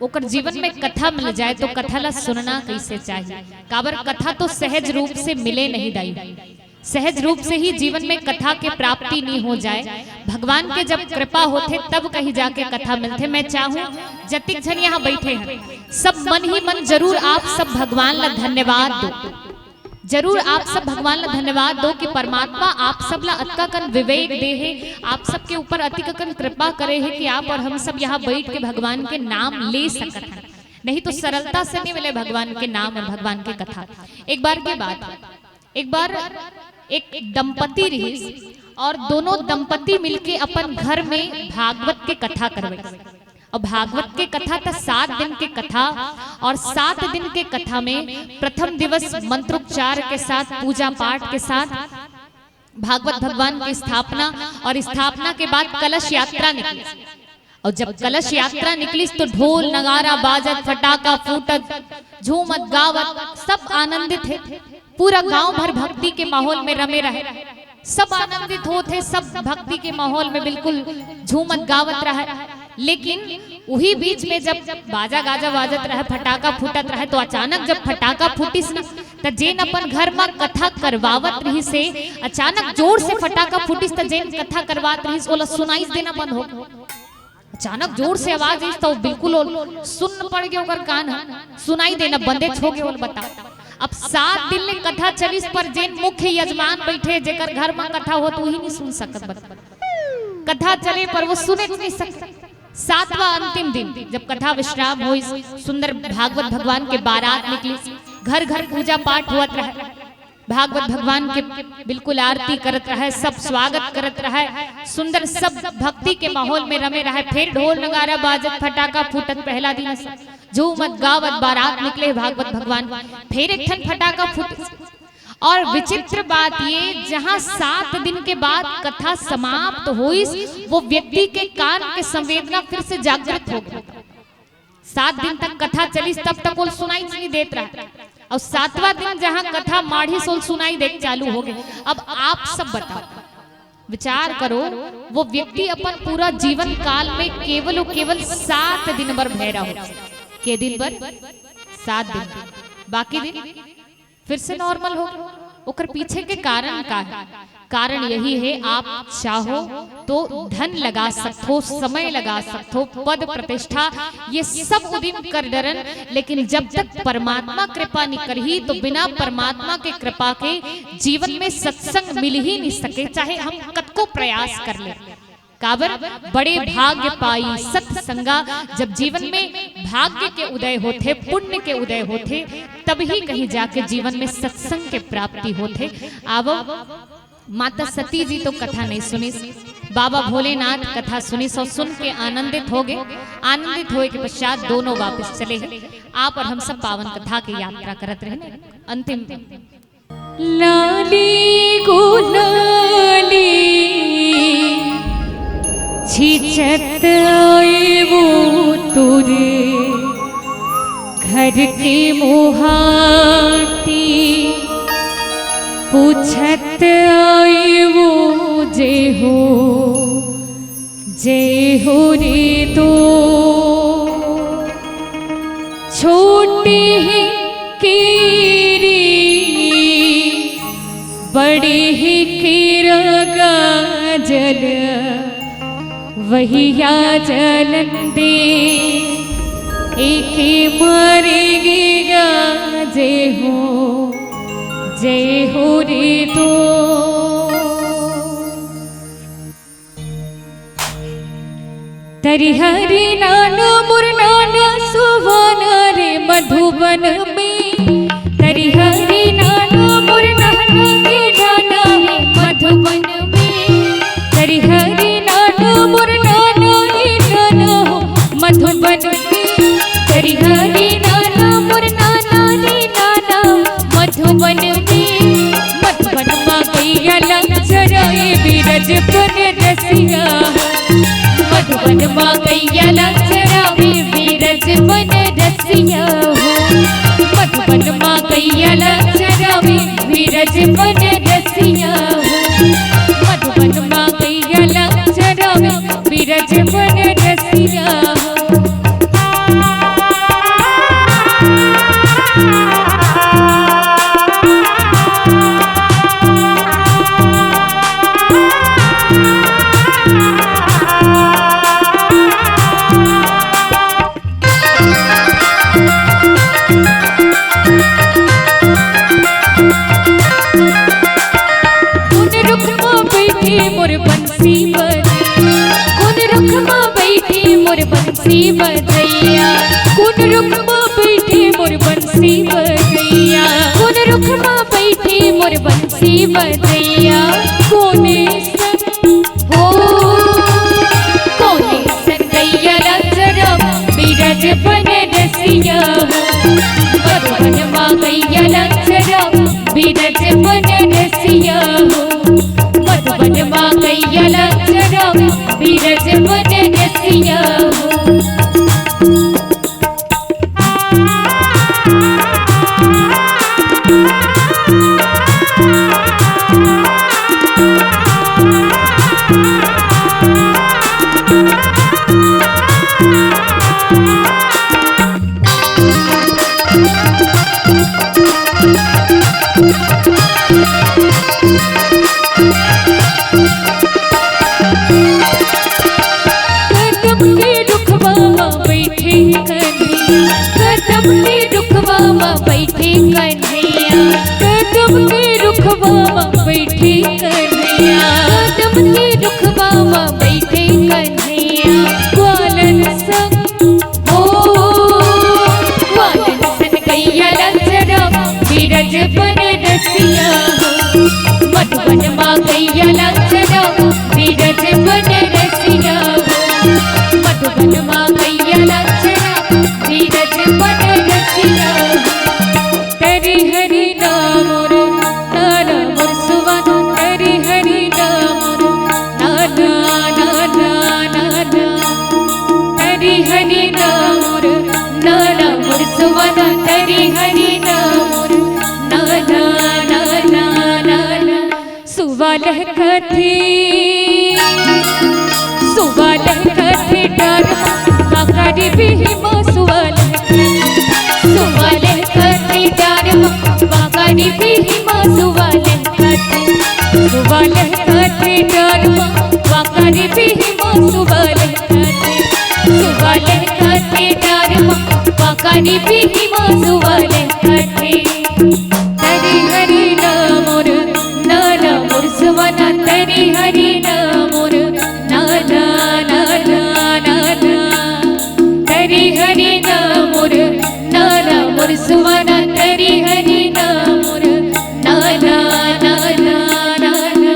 ओकर जीवन में कथा मिल जाए तो कथा ला सुनना कैसे चाहिए। काबर कथा तो सहज रूप से मिले नहीं दाई, सहज रूप से ही जीवन में कथा के प्राप्ति नहीं हो जाए। भगवान के जब कृपा होते तब कहीं जाके कथा मिलते। मैं चाहूँ जतिक जन यहाँ बैठे हैं सब मन ही मन जरूर आप सब भगवान ला धन्यवाद दो, जरूर आप सब भगवान ला धन्यवाद दो कि परमात्मा आप सब ला अत्का कन विवेक दे है, आप सबके ऊपर अति कन कृपा करे है कि आप और हम सब यहाँ बैठ के भगवान के नाम ले सकते हैं। नहीं तो सरलता से नहीं मिले भगवान के नाम और भगवान के कथा। एक बार की बात, एक बार एक दंपति रही और दोनों दंपति मिलके अपन घर में भागवत के कथा करवे। और भागवत के कथा था 7 दिन के कथा, और 7 दिन के कथा में प्रथम दिवस मंत्रोच्चार के साथ पूजा पाठ के साथ भागवत भगवान की स्थापना, और स्थापना के बाद कलश यात्रा निकली। और जब कलश यात्रा निकली तो ढोल नगारा बाजत फटाका फूटत झूमत गावत सब आनंदित है। पूरा गांव भर भक्ति के माहौल में रमे रहे, सब आनंदित होते, सब भक्ति के माहौल में बिल्कुल झूमत गावत रहे। लेकिन वही बीच में जब बाजा गाजा बाजत रहे, फटाका फूटत रहे, तो अचानक जब फटाका फूटिस न त जेन अपन घर में कथा करवावत रही से अचानक जोर से फटाका फूटिस त जेन कथा करवात रही ओला सुनाई देना बंद हो। अचानक जोर से आवाज आई तो बिल्कुल सुन पड़ गया ओकर कान, सुनाई देना बंदे छो गए। बताओ अब 7 दिन ले कथा चलिस पर जेन मुख्य यजमान बैठे जेकर घर में कथा हो तो वही नहीं सुन सकत। कथा चले पर वो सुने नहीं सकते। 7वां अंतिम दिन जब कथा विश्राम हुई, सुंदर भागवत भगवान के बारात निकली, घर घर पूजा पाठ हुआ रहे, भागवत भगवान के बिल्कुल आरती करत रहे, सब स्वागत करत रहे, सुंदर सब भक्ति के माहौल में रमे रहे। फिर ढोल नगारा बाजत फटाका फूटत पहला दिन झूमत गावत बारात निकले भागवत भगवान। फिर एक ठन फटाका फूट। और विचित्र बात ये, जहां 7 दिन के बाद कथा समाप्त हुई वो व्यक्ति के कान के संवेदना फिर से जागृत हो गई। 7 दिन तक कथा चली तब तक वो सुनाई नहीं देत रहा, और 7वां दिन जहां कथा माढ़ी सोल सुनाई देख चालू हो गए। अब आप सब बताओ, विचार करो, वो व्यक्ति अपन पूरा जीवन काल में केवल और केवल 7 दिन भर भैरा हो। के दिन भर 7 दिन, बाकी दिन फिर से नॉर्मल हो। ओकर पीछे के कारण का है? कारण यही है, आप चाहो तो धन लगा सकते, समय लगा सकते, पद प्रतिष्ठा ये सब उदिम कर डरन, लेकिन जब तक परमात्मा कृपा नहीं करही तो बिना परमात्मा के कृपा के जीवन में सत्संग मिल ही नहीं सके, चाहे हम कतको प्रयास कर ले। काबर बड़े भाग्य पाई सत्संगा। जब जीवन में भाग्य के उदय होते, पुण्य के उदय होते, तभी कहीं जाके जीवन में सत्संग के प्राप्ति होते। आवो माता सती जी तो कथा नहीं सुनी, बाबा भोलेनाथ कथा सुनी, सो सुन के आनंदित हो गए। आनंदित होए के पश्चात दोनों वापस चले हैं। आप और हम सब पावन कथा की यात्रा करते रहे। अंतिम लाली गुलाली छिचत आए वो तुरे घर के मोहाती पूछत आए वो जे हो रे तो छोटे ही केरी बड़े ही केरगा जल वहिया जलन दे एक मरेगा जय हो रे तो। तरी हरि नाना मुरनाना सुहाना रे मधुबन में तरी हरि नाना मुरनाना रे गाना रे मधुबन में तरी हरि नाना मुरनाना रे गाना हो मधुबन में तरी हरि नाना मुरनाना रे गाना मधुबन में मधुबन मा गैया लंचराए बिरज बन रसिया मधुबन मा गैया लंचराए बिरज बन रसिया हो मधुबन मा गैया लंचराए बिरज बन रसिया हो मधुबन मा गैया लंचराए बिरज बन रसिया हो। बंसी बजैया कुन रुख मां बैठे मोर बंसी बजैया कुन रुख मां बैठे मोर बंसी बजैया कोने संग हो कोने संग गैया लंचरा बिरज बन रसिया हो मधुबन मां गैया लंचरा बिरज बन रसिया हो मधुबन मां गैया लंचरा बिरज बन रसिया हो। कदम के रुखवा मां बैठे कन्हैया कदम के रुखवा मां बैठे कन्हैया ग्वालन संग हो ग्वालन संग गैया लंचरा बिरज बन रसिया हो मधुबन मां गैया लंचरा बिरज बन रसिया हो मधुबन मां गैया लंचरा बिरज बन रसिया हो। तरी हरि नाम नाना मोर सुवन तरी हरि नाम नाना नाना नाना तरी हरि नाम नाना मोर सुवन तरी हरि नाम नाना नाना नाना सुवालह कथे डर बाकारी भी मां सुवालह कथे डर बाकारी भी मां सुवालह कथे डर बाकारी भी मां सुवालह कथे डर बाकारी भी मां सुवालह कथे। तरी हरि नाम नाना मोर सुवना तरी हरि नाम नाना नाना नाना तरी हरि नाम नाना मोर सुवना तरी हरि नाम नाना नाना नाना।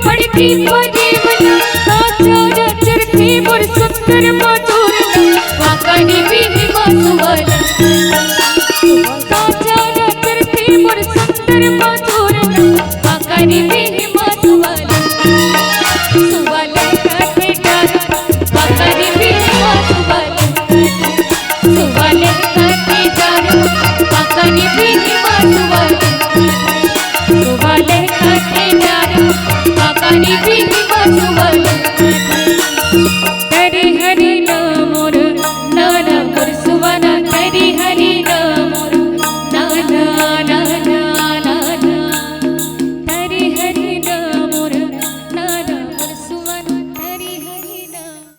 पड़ती परीवना आचार चरखी मोर सुंदर मधुर वाकड़ी भी मधुवना